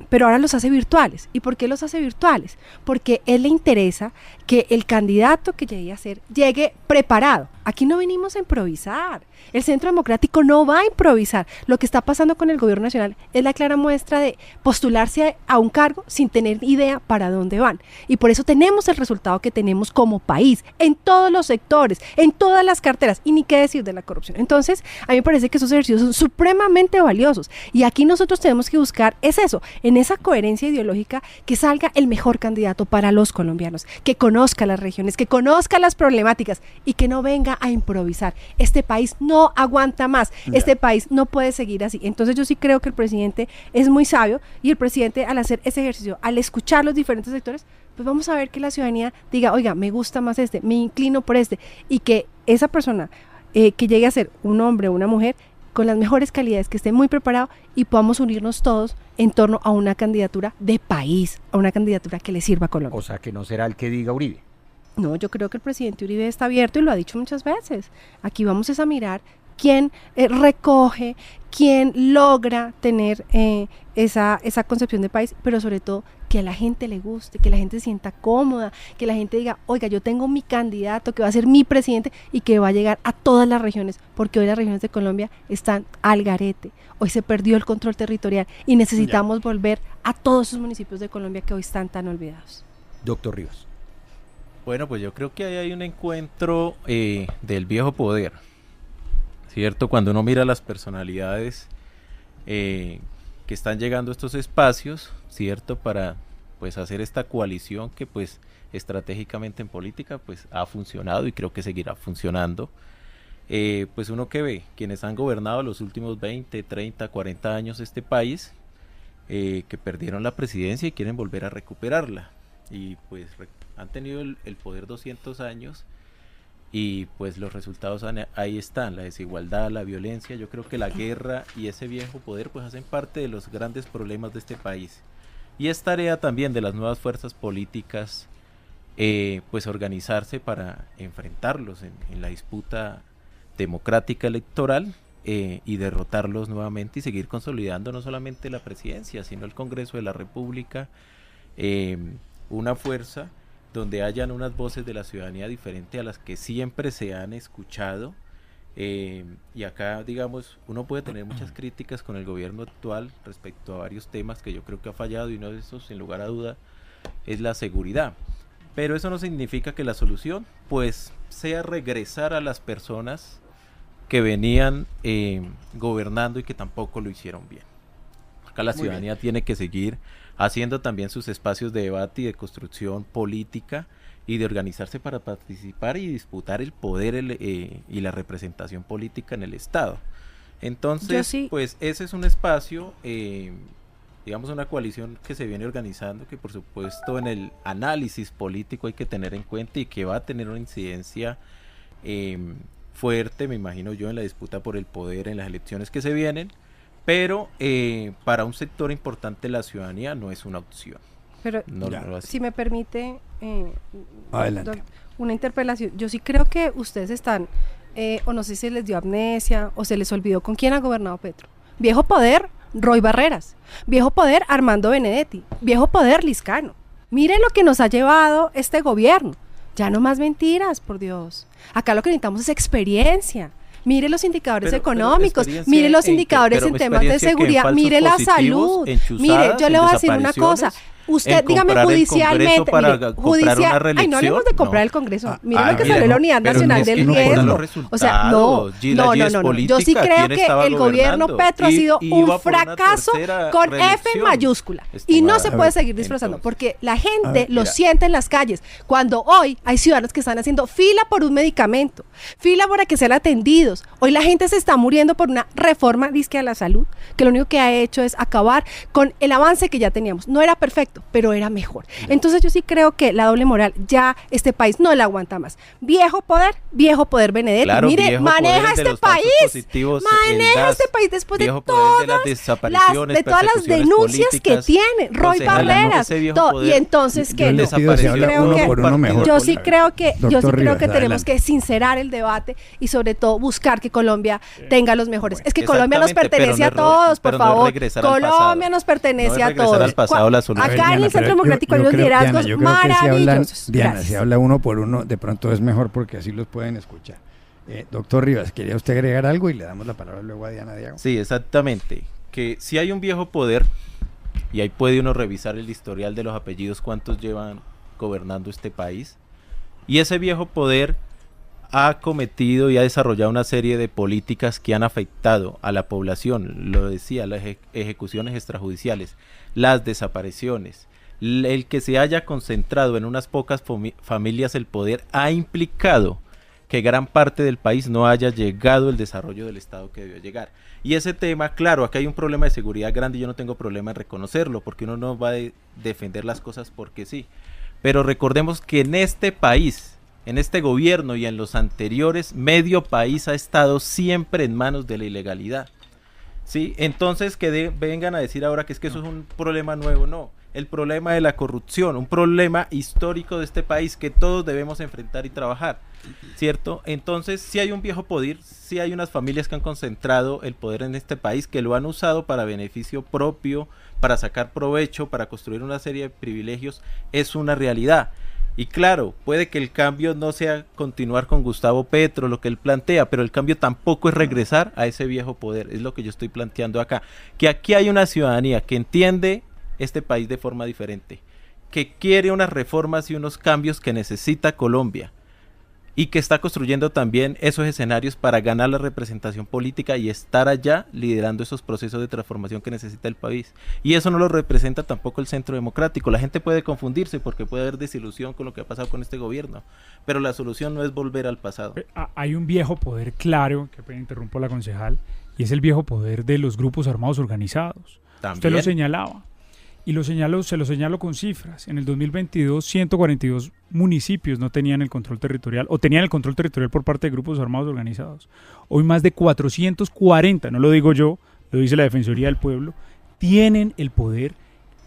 D: pero ahora los hace virtuales. ¿Y por qué los hace virtuales? Porque a él le interesa que el candidato que llegue a ser llegue preparado. Aquí no venimos a improvisar. El Centro Democrático no va a improvisar. Lo que está pasando con el gobierno nacional es la clara muestra de postularse a un cargo sin tener idea para dónde van. Y por eso tenemos el resultado que tenemos como país, en todos los sectores, en todas las carteras, y ni qué decir de la corrupción. Entonces, a mí me parece que esos ejercicios son supremamente valiosos. Y aquí nosotros tenemos que buscar es eso, en esa coherencia ideológica, que salga el mejor candidato para los colombianos, que conozca las regiones, que conozca las problemáticas y que no venga a improvisar. Este país no aguanta más, este país no puede seguir así. Entonces yo sí creo que el presidente es muy sabio, y el presidente, al hacer ese ejercicio, al escuchar los diferentes sectores, pues vamos a ver que la ciudadanía diga, oiga, me gusta más este, me inclino por este, y que esa persona que llegue a ser un hombre o una mujer con las mejores calidades, que esté muy preparado, y podamos unirnos todos en torno a una candidatura de país, a una candidatura que le sirva a Colombia.
H: O sea, que no será el que diga Uribe.
D: No, yo creo que el presidente Uribe está abierto, y lo ha dicho muchas veces. Aquí vamos a mirar quién recoge, quién logra tener esa concepción de país, pero sobre todo que a la gente le guste, que la gente se sienta cómoda, que la gente diga, oiga, yo tengo mi candidato que va a ser mi presidente y que va a llegar a todas las regiones, porque hoy las regiones de Colombia están al garete. Hoy se perdió el control territorial y necesitamos volver a todos esos municipios de Colombia que hoy están tan olvidados.
H: Doctor Rivas.
F: Bueno, pues yo creo que ahí hay un encuentro del viejo poder, ¿cierto? Cuando uno mira las personalidades que están llegando a estos espacios, ¿cierto? Para pues hacer esta coalición que pues estratégicamente en política pues ha funcionado, y creo que seguirá funcionando. Pues uno que ve, quienes han gobernado los últimos 20, 30, 40 años este país, que perdieron la presidencia y quieren volver a recuperarla, y pues han tenido el poder 200 años, y pues los resultados ahí están, la desigualdad, la violencia. Yo creo que la guerra y ese viejo poder pues hacen parte de los grandes problemas de este país, y es tarea también de las nuevas fuerzas políticas pues organizarse para enfrentarlos en la disputa democrática electoral, y derrotarlos nuevamente, y seguir consolidando no solamente la presidencia, sino el Congreso de la República, una fuerza donde hayan unas voces de la ciudadanía diferentes a las que siempre se han escuchado. Y acá, digamos, uno puede tener muchas críticas con el gobierno actual respecto a varios temas que yo creo que ha fallado, y uno de esos, sin lugar a duda, es la seguridad. Pero eso no significa que la solución pues sea regresar a las personas que venían gobernando y que tampoco lo hicieron bien. Acá la ciudadanía tiene que seguir haciendo también sus espacios de debate y de construcción política, y de organizarse para participar y disputar el poder y la representación política en el Estado. Entonces, pues ese es un espacio, digamos, una coalición que se viene organizando, que por supuesto en el análisis político hay que tener en cuenta, y que va a tener una incidencia fuerte, me imagino yo, en la disputa por el poder en las elecciones que se vienen, pero para un sector importante de la ciudadanía no es una opción.
D: Pero
F: No, no lo hace.
D: si me permite
C: Adelante.
D: una interpelación, yo sí creo que ustedes están, o no sé si les dio amnesia, o se les olvidó con quién ha gobernado Petro. Viejo poder, Roy Barreras. Viejo poder, Armando Benedetti. Viejo poder, Liscano. Mire lo que nos ha llevado este gobierno. Ya no más mentiras, por Dios. Acá lo que necesitamos es experiencia. Mire los indicadores económicos, mire los indicadores en temas de seguridad, mire la salud. Mire, yo le voy a decir una cosa. Usted, dígame judicialmente, ay, no hablemos de comprar el Congreso. Mire lo que salió la Unidad Nacional del Riesgo. O sea, no. Yo sí creo que el gobierno Petro ha sido un fracaso con F mayúscula. Y no se puede seguir disfrazando, porque la gente lo siente en las calles. Cuando hoy hay ciudadanos que están haciendo fila por un medicamento, fila para que sean atendidos. Hoy la gente se está muriendo por una reforma disque a la salud, que lo único que ha hecho es acabar con el avance que ya teníamos. No era perfecto, pero era mejor. Entonces yo sí creo que la doble moral ya este país no la aguanta más. Viejo poder Benedetti.
F: Claro,
D: mire, maneja este país. Maneja este país después de todas las denuncias que tiene Roy Barreras. Y entonces que no. Yo sí creo que tenemos que sincerar el debate y sobre todo buscar que Colombia tenga los mejores. Es que Colombia nos pertenece a todos, por favor. Colombia nos pertenece a todos. Acá en el Centro Democrático hay unos liderazgos maravillosos.
C: Diana, si habla uno por uno, de pronto es mejor porque así los pueden escuchar. Doctor Rivas, ¿quería usted agregar algo? Y le damos la palabra luego a Diana Diago.
F: Sí, exactamente. Que si hay un viejo poder, y ahí puede uno revisar el historial de los apellidos, cuántos llevan gobernando este país, y ese viejo poder ha cometido y ha desarrollado una serie de políticas que han afectado a la población, lo decía, las ejecuciones extrajudiciales, las desapariciones, el que se haya concentrado en unas pocas familias el poder ha implicado que gran parte del país no haya llegado el desarrollo del Estado que debió llegar. Y ese tema, claro, acá hay un problema de seguridad grande y yo no tengo problema en reconocerlo, porque uno no va a defender las cosas porque sí. Pero recordemos que en este país, en este gobierno y en los anteriores, medio país ha estado siempre en manos de la ilegalidad. ¿Sí? Entonces que vengan a decir ahora que es que eso es un problema nuevo, no. El problema de la corrupción, un problema histórico de este país que todos debemos enfrentar y trabajar, ¿cierto? Entonces sí hay un viejo poder, sí hay unas familias que han concentrado el poder en este país, que lo han usado para beneficio propio, para sacar provecho, para construir una serie de privilegios, es una realidad. Y claro, puede que el cambio no sea continuar con Gustavo Petro, lo que él plantea, pero el cambio tampoco es regresar a ese viejo poder, es lo que yo estoy planteando acá. Que aquí hay una ciudadanía que entiende este país de forma diferente, que quiere unas reformas y unos cambios que necesita Colombia, y que está construyendo también esos escenarios para ganar la representación política y estar allá liderando esos procesos de transformación que necesita el país. Y eso no lo representa tampoco el Centro Democrático. La gente puede confundirse porque puede haber desilusión con lo que ha pasado con este gobierno, pero la solución no es volver al pasado.
G: Hay un viejo poder claro, que apenas interrumpo a la concejal, y es el viejo poder de los grupos armados organizados.
F: ¿También?
G: Usted lo señalaba. Y se lo señalo con cifras. En el 2022, 142 municipios no tenían el control territorial, o tenían el control territorial por parte de grupos armados organizados. Hoy más de 440, no lo digo yo, lo dice la Defensoría del Pueblo, tienen el poder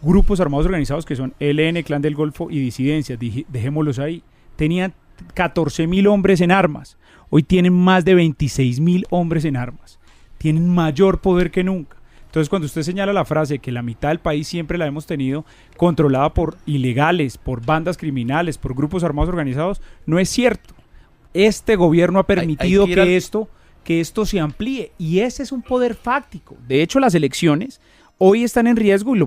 G: grupos armados organizados que son ELN, Clan del Golfo y disidencias, dejémoslos ahí. Tenían 14.000 hombres en armas, hoy tienen más de 26.000 hombres en armas. Tienen mayor poder que nunca. Entonces, cuando usted señala la frase que la mitad del país siempre la hemos tenido controlada por ilegales, por bandas criminales, por grupos armados organizados, no es cierto. Este gobierno ha permitido que esto se amplíe, y ese es un poder fáctico. De hecho, las elecciones hoy están en riesgo, y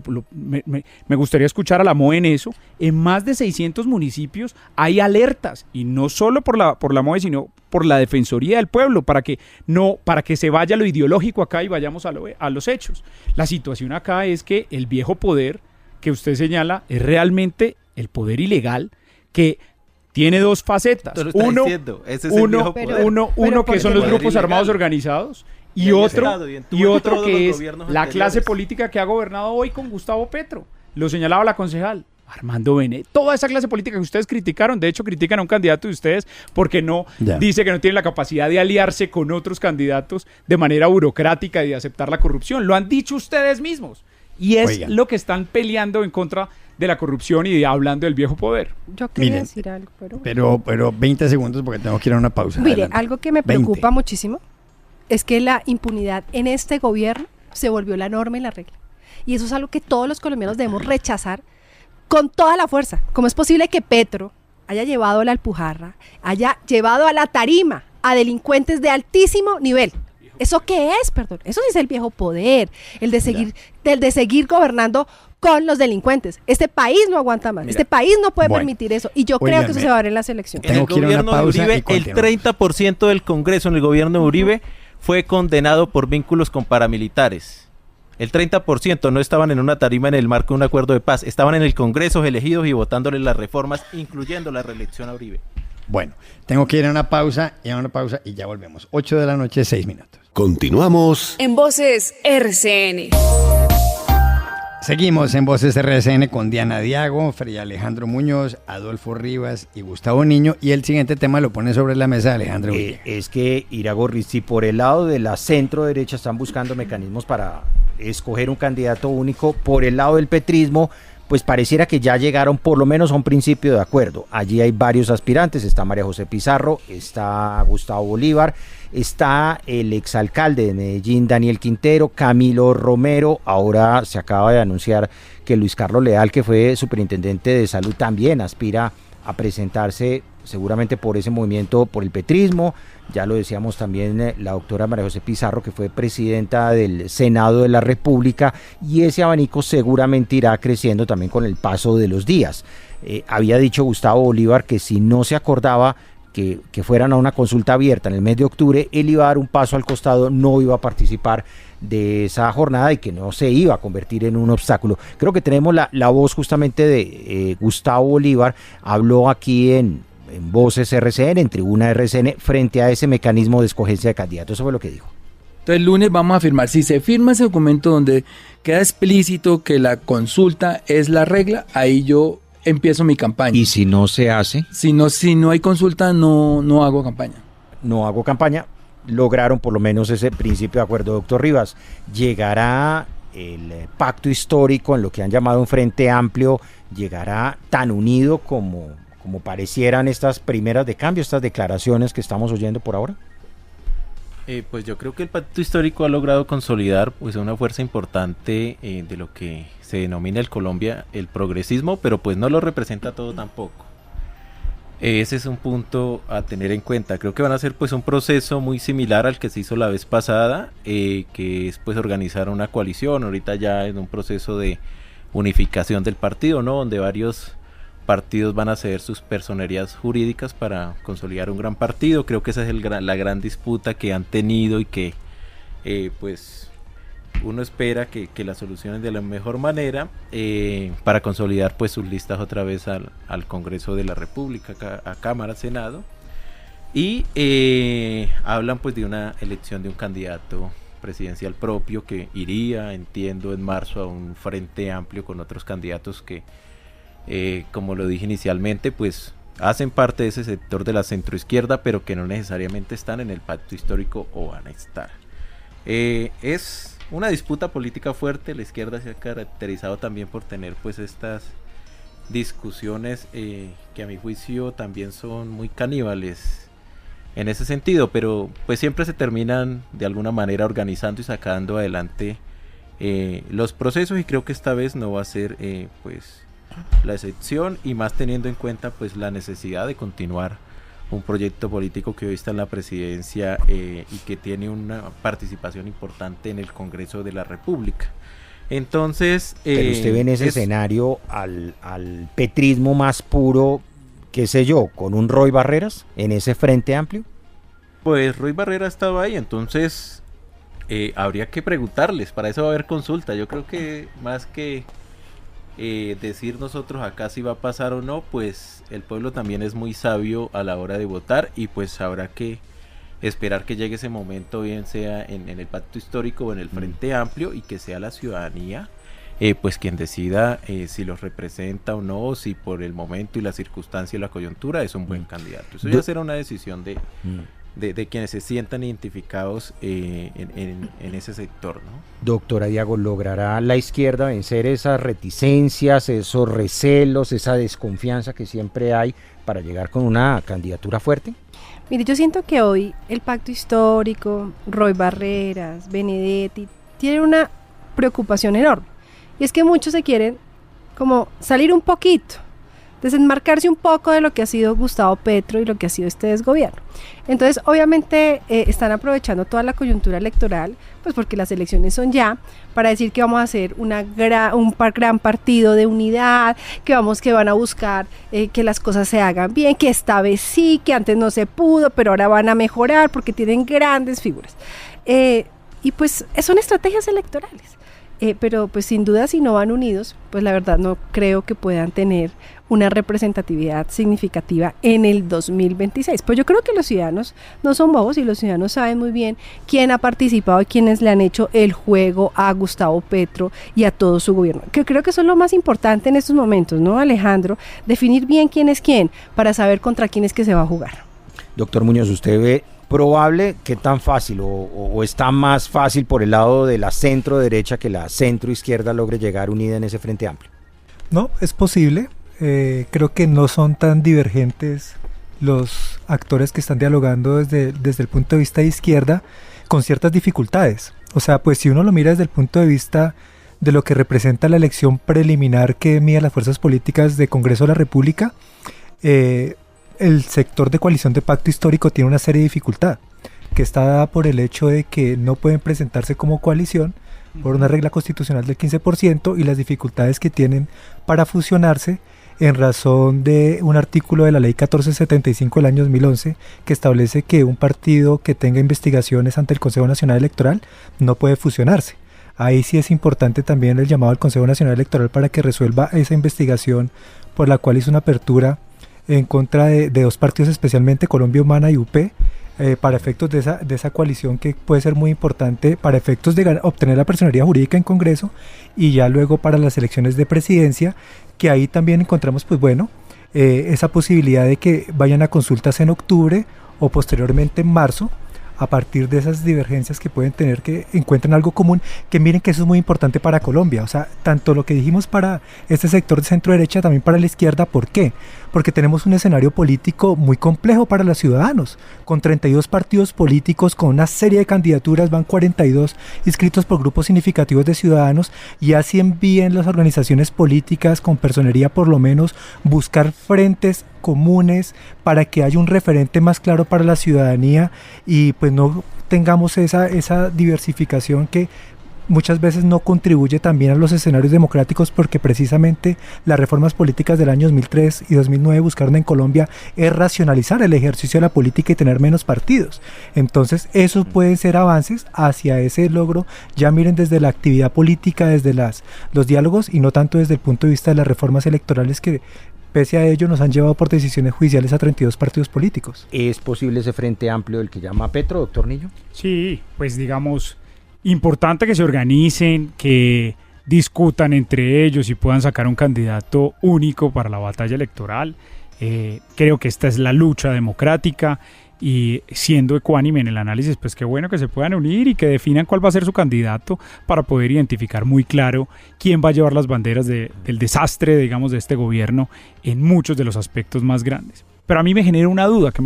G: me gustaría escuchar a la MOE en eso. En más de 600 municipios hay alertas, y no solo por la MOE, sino por la Defensoría del Pueblo, para que se vaya lo ideológico acá y vayamos a los hechos. La situación acá es que el viejo poder que usted señala es realmente el poder ilegal, que tiene dos facetas. Uno que son los grupos armados organizados, y otro que es la clase política que ha gobernado hoy con Gustavo Petro. Lo señalaba la concejal. Armando Benet, toda esa clase política que ustedes criticaron, de hecho critican a un candidato de ustedes porque no dice que no tiene la capacidad de aliarse con otros candidatos de manera burocrática y de aceptar la corrupción. Lo han dicho ustedes mismos. Y es lo que están peleando en contra de la corrupción y hablando del viejo poder.
D: Yo quería decir algo,
C: pero 20 segundos porque tengo que ir a una pausa.
D: Mire,
C: Adelante.
D: algo que me preocupa muchísimo es que la impunidad en este gobierno se volvió la norma y la regla. Y eso es algo que todos los colombianos debemos rechazar con toda la fuerza. ¿Cómo es posible que Petro haya llevado a la Alpujarra, haya llevado a la tarima a delincuentes de altísimo nivel? ¿Eso qué es? Perdón. Eso sí es el viejo poder, el de seguir gobernando con los delincuentes. Este país no aguanta más. Este país no puede permitir eso. Y yo creo que eso se va a ver en las elecciones.
F: En el gobierno de Uribe, el 30% del Congreso en el gobierno de Uribe fue condenado por vínculos con paramilitares. El 30% no estaban en una tarima en el marco de un acuerdo de paz, estaban en el Congreso elegidos y votándole las reformas, incluyendo la reelección a Uribe.
C: Bueno, tengo que ir a una pausa y ya volvemos. 8 de la noche, 6 minutos.
A: Continuamos
B: En Voces RCN.
C: Seguimos en Voces RCN con Diana Diago, Fray Alejandro Muñoz, Adolfo Rivas y Gustavo Niño. Y el siguiente tema lo pone sobre la mesa Alejandro Villegas.
H: Es que Iragorri, si por el lado de la centro derecha están buscando mecanismos para escoger un candidato único, por el lado del petrismo, pues pareciera que ya llegaron por lo menos a un principio de acuerdo. Allí hay varios aspirantes, está María José Pizarro, está Gustavo Bolívar, está el exalcalde de Medellín, Daniel Quintero, Camilo Romero, ahora se acaba de anunciar que Luis Carlos Leal, que fue superintendente de salud, también aspira a presentarse seguramente por ese movimiento, por el petrismo. Ya lo decíamos también la doctora María José Pizarro, que fue presidenta del Senado de la República, y ese abanico seguramente irá creciendo también con el paso de los días. Había dicho Gustavo Bolívar que si no se acordaba que fueran a una consulta abierta en el mes de octubre, él iba a dar un paso al costado, no iba a participar de esa jornada y que no se iba a convertir en un obstáculo. Creo que tenemos la voz justamente de Gustavo Bolívar, habló aquí en Voces RCN, en Tribuna RCN, frente a ese mecanismo de escogencia de candidatos. Eso fue lo que dijo.
J: Entonces el lunes vamos a firmar, si se firma ese documento donde queda explícito que la consulta es la regla, ahí yo empiezo mi campaña.
H: ¿Y si no se hace?
J: Si no hay consulta, no hago campaña.
H: No hago campaña. Lograron por lo menos ese principio de acuerdo, doctor Rivas. ¿Llegará el pacto histórico en lo que han llamado un frente amplio? ¿Llegará tan unido como parecieran estas primeras de cambio, estas declaraciones que estamos oyendo por ahora?
F: Pues yo creo que el pacto histórico ha logrado consolidar pues una fuerza importante de lo que se denomina el Colombia, el progresismo, pero pues no lo representa todo tampoco. Ese es un punto a tener en cuenta. Creo que van a ser pues un proceso muy similar al que se hizo la vez pasada, que es pues organizar una coalición, ahorita ya en un proceso de unificación del partido, ¿no? Donde varios partidos van a ceder sus personerías jurídicas para consolidar un gran partido. Creo que esa es la gran disputa que han tenido y que pues uno espera que la solucionen de la mejor manera para consolidar pues sus listas otra vez al Congreso de la República, a Cámara, Senado, y hablan pues de una elección de un candidato presidencial propio que iría, entiendo, en marzo a un frente amplio con otros candidatos que como lo dije inicialmente, pues hacen parte de ese sector de la centroizquierda, pero que no necesariamente están en el pacto histórico o van a estar. Es una disputa política fuerte. La izquierda se ha caracterizado también por tener pues estas discusiones que a mi juicio también son muy caníbales en ese sentido, pero pues siempre se terminan de alguna manera organizando y sacando adelante los procesos, y creo que esta vez no va a ser pues la excepción, y más teniendo en cuenta pues la necesidad de continuar un proyecto político que hoy está en la presidencia y que tiene una participación importante en el Congreso de la República. Entonces
H: pero usted ve en ese escenario al petrismo más puro, qué sé yo, con un Roy Barreras en ese frente amplio.
F: Pues Roy Barreras estaba ahí, entonces habría que preguntarles, para eso va a haber consulta. Yo creo que más que decir nosotros acá si va a pasar o no, pues el pueblo también es muy sabio a la hora de votar, y pues habrá que esperar que llegue ese momento, bien sea en el pacto histórico o en el Frente Amplio, y que sea la ciudadanía pues quien decida si los representa o no, si por el momento y la circunstancia y la coyuntura es un buen candidato. Eso ya será una decisión de quienes se sientan identificados en ese sector, ¿no?
H: Doctora Diago, ¿logrará la izquierda vencer esas reticencias, esos recelos, esa desconfianza que siempre hay para llegar con una candidatura fuerte?
D: Mire, yo siento que hoy el pacto histórico, Roy Barreras, Benedetti, tienen una preocupación enorme. Y es que muchos se quieren como salir un poquito, desenmarcarse un poco de lo que ha sido Gustavo Petro y lo que ha sido este desgobierno. Entonces, obviamente, están aprovechando toda la coyuntura electoral, pues porque las elecciones son ya, para decir que vamos a hacer un gran partido de unidad, que van a buscar que las cosas se hagan bien, que esta vez sí, que antes no se pudo, pero ahora van a mejorar porque tienen grandes figuras. Y pues son estrategias electorales. Pero pues sin duda si no van unidos, pues la verdad no creo que puedan tener una representatividad significativa en el 2026. Pues yo creo que los ciudadanos no son bobos y los ciudadanos saben muy bien quién ha participado y quiénes le han hecho el juego a Gustavo Petro y a todo su gobierno. Que creo que eso es lo más importante en estos momentos, ¿no, Alejandro? Definir bien quién es quién para saber contra quién es que se va a jugar.
H: Doctor Muñoz, ¿usted ve probable que tan fácil o está más fácil por el lado de la centro derecha que la centro izquierda logre llegar unida en ese frente amplio?
E: No, es posible. Creo que no son tan divergentes los actores que están dialogando desde el punto de vista de izquierda con ciertas dificultades. O sea, pues si uno lo mira desde el punto de vista de lo que representa la elección preliminar que mide las fuerzas políticas de Congreso de la República, el sector de coalición de pacto histórico tiene una serie de dificultad que está dada por el hecho de que no pueden presentarse como coalición por una regla constitucional del 15% y las dificultades que tienen para fusionarse en razón de un artículo de la ley 1475 del año 2011 que establece que un partido que tenga investigaciones ante el Consejo Nacional Electoral no puede fusionarse. Ahí sí es importante también el llamado al Consejo Nacional Electoral para que resuelva esa investigación por la cual hizo una apertura en contra de dos partidos, especialmente Colombia Humana y UP, para efectos de esa coalición que puede ser muy importante para efectos de obtener la personería jurídica en Congreso y ya luego para las elecciones de presidencia, que ahí también encontramos esa posibilidad de que vayan a consultas en octubre o posteriormente en marzo, a partir de esas divergencias que pueden tener, que encuentren algo común, que miren que eso es muy importante para Colombia. O sea, tanto lo que dijimos para este sector de centro derecha, también para la izquierda. ¿Por qué? Porque tenemos un escenario político muy complejo para los ciudadanos, con 32 partidos políticos, con una serie de candidaturas, van 42 inscritos por grupos significativos de ciudadanos, y hacen bien las organizaciones políticas con personería por lo menos buscar frentes comunes para que haya un referente más claro para la ciudadanía y pues no tengamos esa diversificación que muchas veces no contribuye también a los escenarios democráticos, porque precisamente las reformas políticas del año 2003 y 2009 buscaron en Colombia es racionalizar el ejercicio de la política y tener menos partidos. Entonces esos pueden ser avances hacia ese logro, ya miren, desde la actividad política, desde los diálogos y no tanto desde el punto de vista de las reformas electorales que pese a ello nos han llevado por decisiones judiciales a 32 partidos políticos.
H: ¿Es posible ese frente amplio del que llama Petro, doctor Nillo?
G: Sí, pues digamos, importante que se organicen, que discutan entre ellos y puedan sacar un candidato único para la batalla electoral. Creo que esta es la lucha democrática y siendo ecuánime en el análisis, pues qué bueno que se puedan unir y que definan cuál va a ser su candidato para poder identificar muy claro quién va a llevar las banderas del desastre, digamos, de este gobierno en muchos de los aspectos más grandes. Pero a mí me genera una duda, que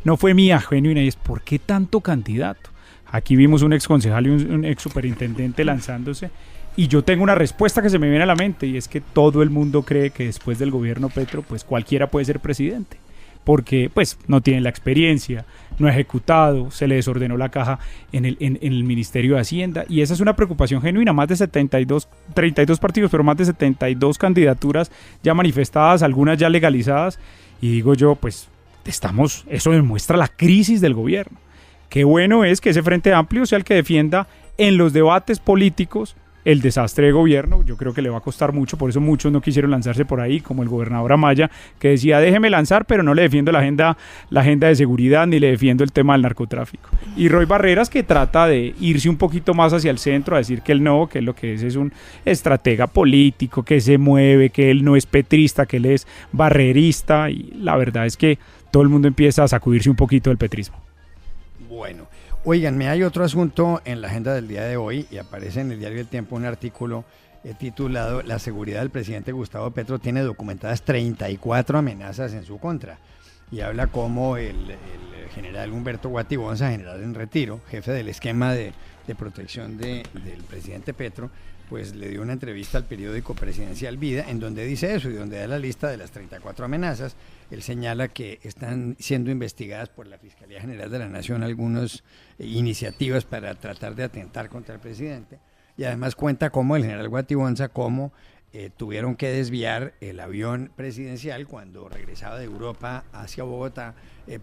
G: no fue mía genuina, y es ¿por qué tanto candidato? Aquí vimos un ex concejal y un ex superintendente lanzándose, y yo tengo una respuesta que se me viene a la mente, y es que todo el mundo cree que después del gobierno Petro, pues cualquiera puede ser presidente, porque pues no tienen la experiencia, no ha ejecutado, se le desordenó la caja en el Ministerio de Hacienda, y esa es una preocupación genuina. Más de 32 partidos, pero más de 72 candidaturas ya manifestadas, algunas ya legalizadas, y digo yo, pues eso demuestra la crisis del gobierno. Qué bueno es que ese Frente Amplio sea el que defienda en los debates políticos el desastre de gobierno. Yo creo que le va a costar mucho, por eso muchos no quisieron lanzarse por ahí, como el gobernador Amaya, que decía déjeme lanzar, pero no le defiendo la agenda de seguridad ni le defiendo el tema del narcotráfico. Y Roy Barreras, que trata de irse un poquito más hacia el centro, a decir que él no, que lo que es un estratega político, que se mueve, que él no es petrista, que él es barrerista, y la verdad es que todo el mundo empieza a sacudirse un poquito del petrismo.
C: Bueno, oiganme, hay otro asunto en la agenda del día de hoy y aparece en el diario El Tiempo un artículo titulado La seguridad del presidente Gustavo Petro tiene documentadas 34 amenazas en su contra, y habla como el general Humberto Guatibonza, general en retiro, jefe del esquema de protección del presidente Petro, pues le dio una entrevista al periódico Presidencial Vida en donde dice eso y donde da la lista de las 34 amenazas. Él señala que están siendo investigadas por la Fiscalía General de la Nación algunas iniciativas para tratar de atentar contra el presidente, y además cuenta cómo el general Guatibonza tuvieron que desviar el avión presidencial cuando regresaba de Europa hacia Bogotá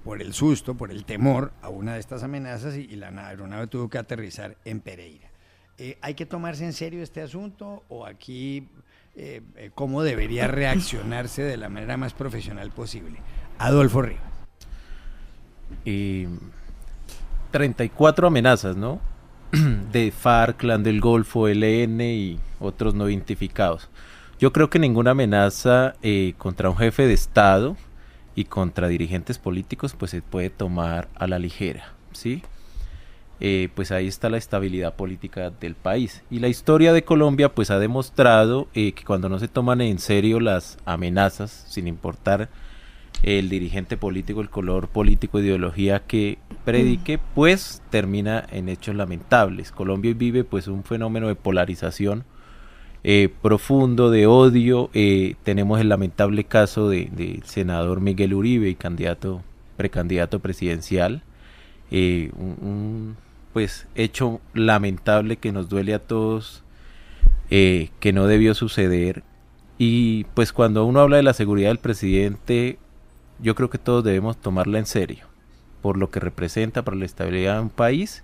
C: por el susto, por el temor a una de estas amenazas, y la aeronave tuvo que aterrizar en Pereira. ¿Hay que tomarse en serio este asunto o aquí cómo debería reaccionarse de la manera más profesional posible? Adolfo Rivas.
F: 34 amenazas, ¿no? De FARC, Clan del Golfo, ELN y otros no identificados. Yo creo que ninguna amenaza contra un jefe de Estado y contra dirigentes políticos pues se puede tomar a la ligera, ¿sí? Pues ahí está la estabilidad política del país, y la historia de Colombia pues ha demostrado que cuando no se toman en serio las amenazas, sin importar el dirigente político, el color político, ideología que predique, pues termina en hechos lamentables. Colombia vive pues un fenómeno de polarización profundo, de odio. Tenemos el lamentable caso del senador Miguel Uribe, y precandidato presidencial, pues hecho lamentable que nos duele a todos, que no debió suceder. Y pues cuando uno habla de la seguridad del presidente, yo creo que todos debemos tomarla en serio, por lo que representa para la estabilidad de un país,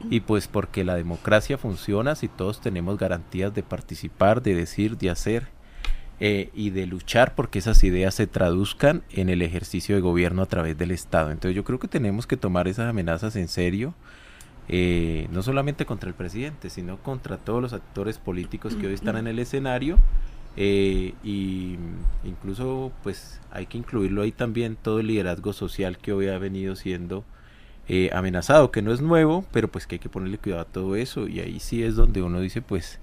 F: y pues porque la democracia funciona si todos tenemos garantías de participar, de decir, de hacer y de luchar porque esas ideas se traduzcan en el ejercicio de gobierno a través del Estado. Entonces yo creo que tenemos que tomar esas amenazas en serio, no solamente contra el presidente, sino contra todos los actores políticos que hoy están en el escenario, y incluso pues hay que incluirlo ahí también todo el liderazgo social que hoy ha venido siendo amenazado, que no es nuevo, pero pues que hay que ponerle cuidado a todo eso, y ahí sí es donde uno dice pues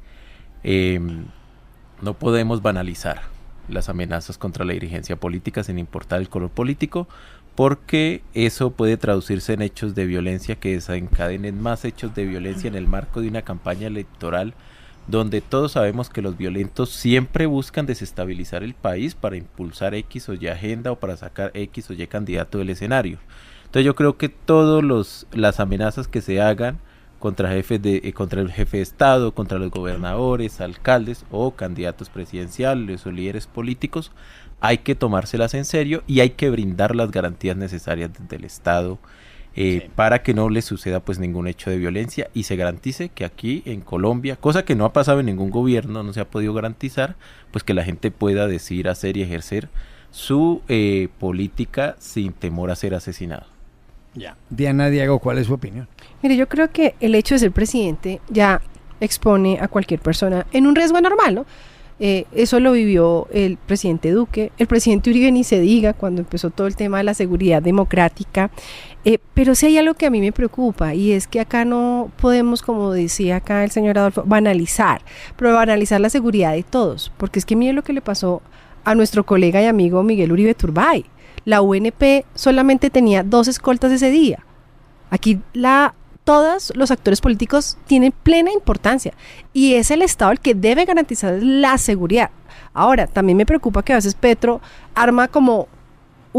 F: no podemos banalizar las amenazas contra la dirigencia política sin importar el color político, porque eso puede traducirse en hechos de violencia que desencadenen más hechos de violencia en el marco de una campaña electoral donde todos sabemos que los violentos siempre buscan desestabilizar el país para impulsar X o Y agenda o para sacar X o Y candidato del escenario. Entonces yo creo que todas las amenazas que se hagan contra el jefe de Estado, contra los gobernadores, alcaldes o candidatos presidenciales o líderes políticos, hay que tomárselas en serio y hay que brindar las garantías necesarias desde el Estado para que no le suceda pues ningún hecho de violencia y se garantice que aquí en Colombia, cosa que no ha pasado en ningún gobierno, no se ha podido garantizar, pues que la gente pueda decir, hacer y ejercer su política sin temor a ser asesinado.
C: Ya. Diana Diego, ¿cuál es su opinión?
D: Mire, yo creo que el hecho de ser presidente ya expone a cualquier persona en un riesgo normal, ¿no? Eso lo vivió el presidente Duque, el presidente Uribe ni se diga cuando empezó todo el tema de la seguridad democrática, pero sí hay algo que a mí me preocupa y es que acá no podemos, como decía acá el señor Adolfo, banalizar la seguridad de todos, porque es que mire lo que le pasó a nuestro colega y amigo Miguel Uribe Turbay. La UNP solamente tenía 2 escoltas ese día. Aquí todos los actores políticos tienen plena importancia y es el Estado el que debe garantizar la seguridad. Ahora, también me preocupa que a veces Petro arma como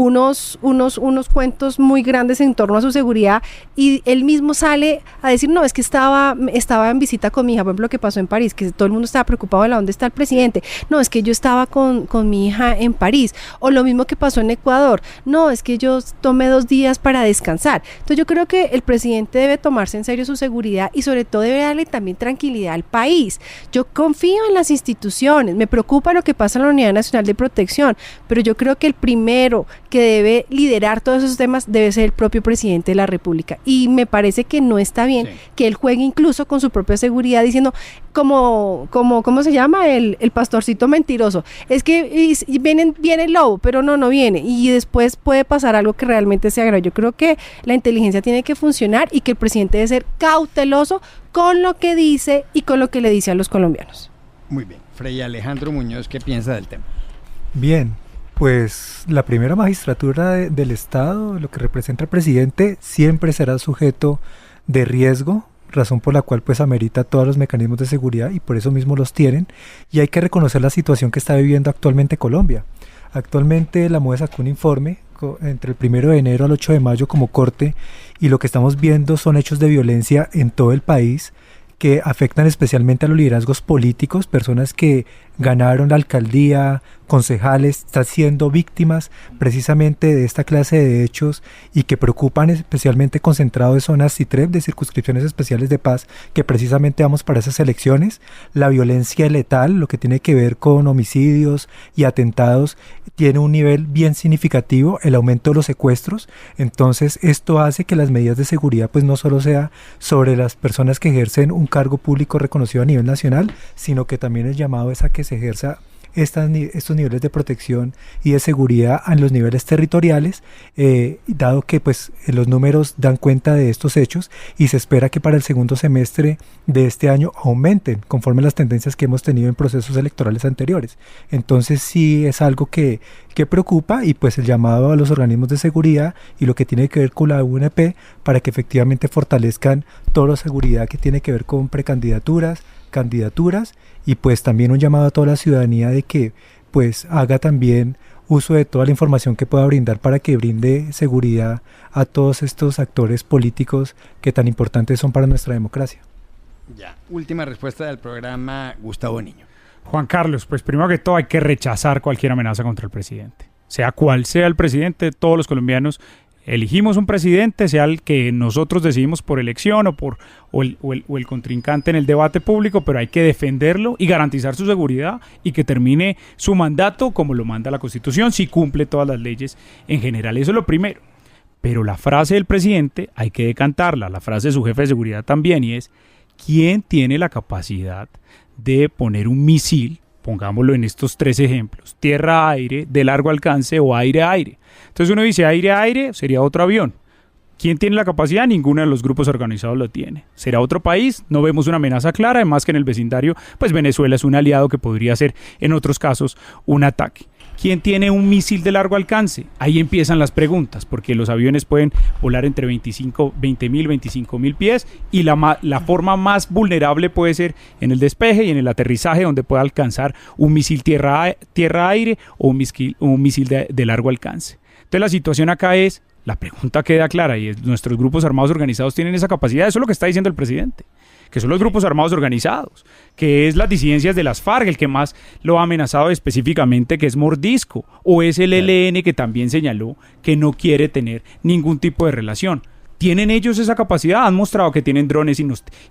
D: unos cuentos muy grandes en torno a su seguridad, y él mismo sale a decir, no, es que estaba en visita con mi hija, por ejemplo, lo que pasó en París, que todo el mundo estaba preocupado de dónde está el presidente, no, es que yo estaba con mi hija en París, o lo mismo que pasó en Ecuador, no, es que yo tomé 2 días para descansar. Entonces yo creo que el presidente debe tomarse en serio su seguridad y sobre todo debe darle también tranquilidad al país. Yo confío en las instituciones, me preocupa lo que pasa en la Unidad Nacional de Protección, pero yo creo que el primero que debe liderar todos esos temas debe ser el propio presidente de la República, y me parece que no está bien que él juegue incluso con su propia seguridad diciendo ¿cómo se llama? El pastorcito mentiroso, es que viene el lobo, pero no viene, y después puede pasar algo que realmente sea grave. Yo creo que la inteligencia tiene que funcionar y que el presidente debe ser cauteloso con lo que dice y con lo que le dice a los colombianos.
C: Muy bien. Fray Alejandro Muñoz, ¿qué piensa del tema?
E: Bien, pues la primera magistratura del Estado, lo que representa el presidente, siempre será sujeto de riesgo, razón por la cual pues amerita todos los mecanismos de seguridad y por eso mismo los tienen, y hay que reconocer la situación que está viviendo actualmente Colombia. Actualmente la MOE sacó un informe entre el 1 de enero al 8 de mayo como corte, y lo que estamos viendo son hechos de violencia en todo el país que afectan especialmente a los liderazgos políticos, personas que ganaron la alcaldía, concejales, están siendo víctimas precisamente de esta clase de hechos y que preocupan, especialmente concentrados en zonas CITREP, de circunscripciones especiales de paz, que precisamente vamos para esas elecciones. La violencia letal, lo que tiene que ver con homicidios y atentados, tiene un nivel bien significativo, el aumento de los secuestros. Entonces esto hace que las medidas de seguridad pues no solo sea sobre las personas que ejercen un cargo público reconocido a nivel nacional, sino que también el llamado es a que se ejerza estos niveles de protección y de seguridad en los niveles territoriales, dado que pues los números dan cuenta de estos hechos y se espera que para el segundo semestre de este año aumenten conforme las tendencias que hemos tenido en procesos electorales anteriores. Entonces sí es algo que preocupa, y pues el llamado a los organismos de seguridad y lo que tiene que ver con la UNP para que efectivamente fortalezcan toda la seguridad que tiene que ver con precandidaturas, candidaturas, y pues también un llamado a toda la ciudadanía de que pues haga también uso de toda la información que pueda brindar para que brinde seguridad a todos estos actores políticos que tan importantes son para nuestra democracia.
C: Ya, última respuesta del programa, Gustavo Niño.
G: Juan Carlos, pues primero que todo hay que rechazar cualquier amenaza contra el presidente. Sea cual sea el presidente, todos los colombianos elegimos un presidente, sea el que nosotros decidimos por elección o el contrincante en el debate público, pero hay que defenderlo y garantizar su seguridad y que termine su mandato como lo manda la Constitución, si cumple todas las leyes en general. Eso es lo primero. Pero la frase del presidente hay que decantarla, la frase de su jefe de seguridad también, y es: ¿quién tiene la capacidad de poner un misil? Pongámoslo en estos 3 ejemplos: tierra-aire, de largo alcance o aire-aire. Entonces uno dice aire-aire, sería otro avión. ¿Quién tiene la capacidad? Ninguno de los grupos organizados lo tiene. ¿Será otro país? No vemos una amenaza clara, además que en el vecindario, pues Venezuela es un aliado que podría ser en otros casos un ataque. ¿Quién tiene un misil de largo alcance? Ahí empiezan las preguntas, porque los aviones pueden volar entre 20.000, 25.000 pies, y la forma más vulnerable puede ser en el despeje y en el aterrizaje, donde pueda alcanzar un misil tierra-aire o un misil de largo alcance. Entonces la situación acá es, la pregunta queda clara, y es: ¿nuestros grupos armados organizados tienen esa capacidad? Eso es lo que está diciendo el presidente, que son los grupos armados organizados, que es las disidencias de las FARC, el que más lo ha amenazado específicamente, que es Mordisco, o es el ELN, que también señaló que no quiere tener ningún tipo de relación. ¿Tienen ellos esa capacidad? Han mostrado que tienen drones y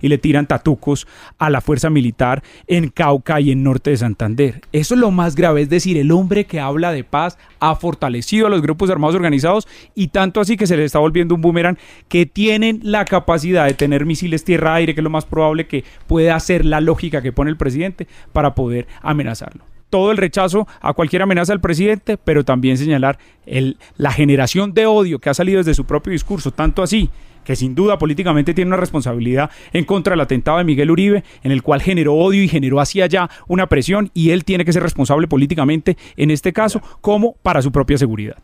G: le tiran tatucos a la fuerza militar en Cauca y en norte de Santander. Eso es lo más grave, es decir, el hombre que habla de paz ha fortalecido a los grupos armados organizados, y tanto así que se les está volviendo un boomerang, que tienen la capacidad de tener misiles tierra-aire, que es lo más probable que pueda hacer la lógica que pone el presidente para poder amenazarlo. Todo el rechazo a cualquier amenaza del presidente, pero también señalar la generación de odio que ha salido desde su propio discurso, tanto así que sin duda políticamente tiene una responsabilidad en contra del atentado de Miguel Uribe, en el cual generó odio y generó hacia allá una presión, y él tiene que ser responsable políticamente en este caso, como para su propia seguridad.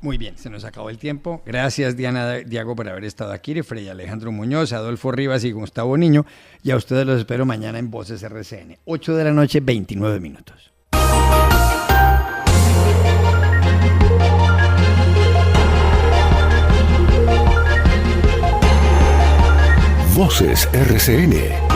C: Muy bien, se nos acabó el tiempo. Gracias, Diana Diago, por haber estado aquí. Fray Alejandro Muñoz, Adolfo Rivas y Gustavo Niño. Y a ustedes los espero mañana en Voces RCN. 8 de la noche, 29 minutos.
A: Voces RCN.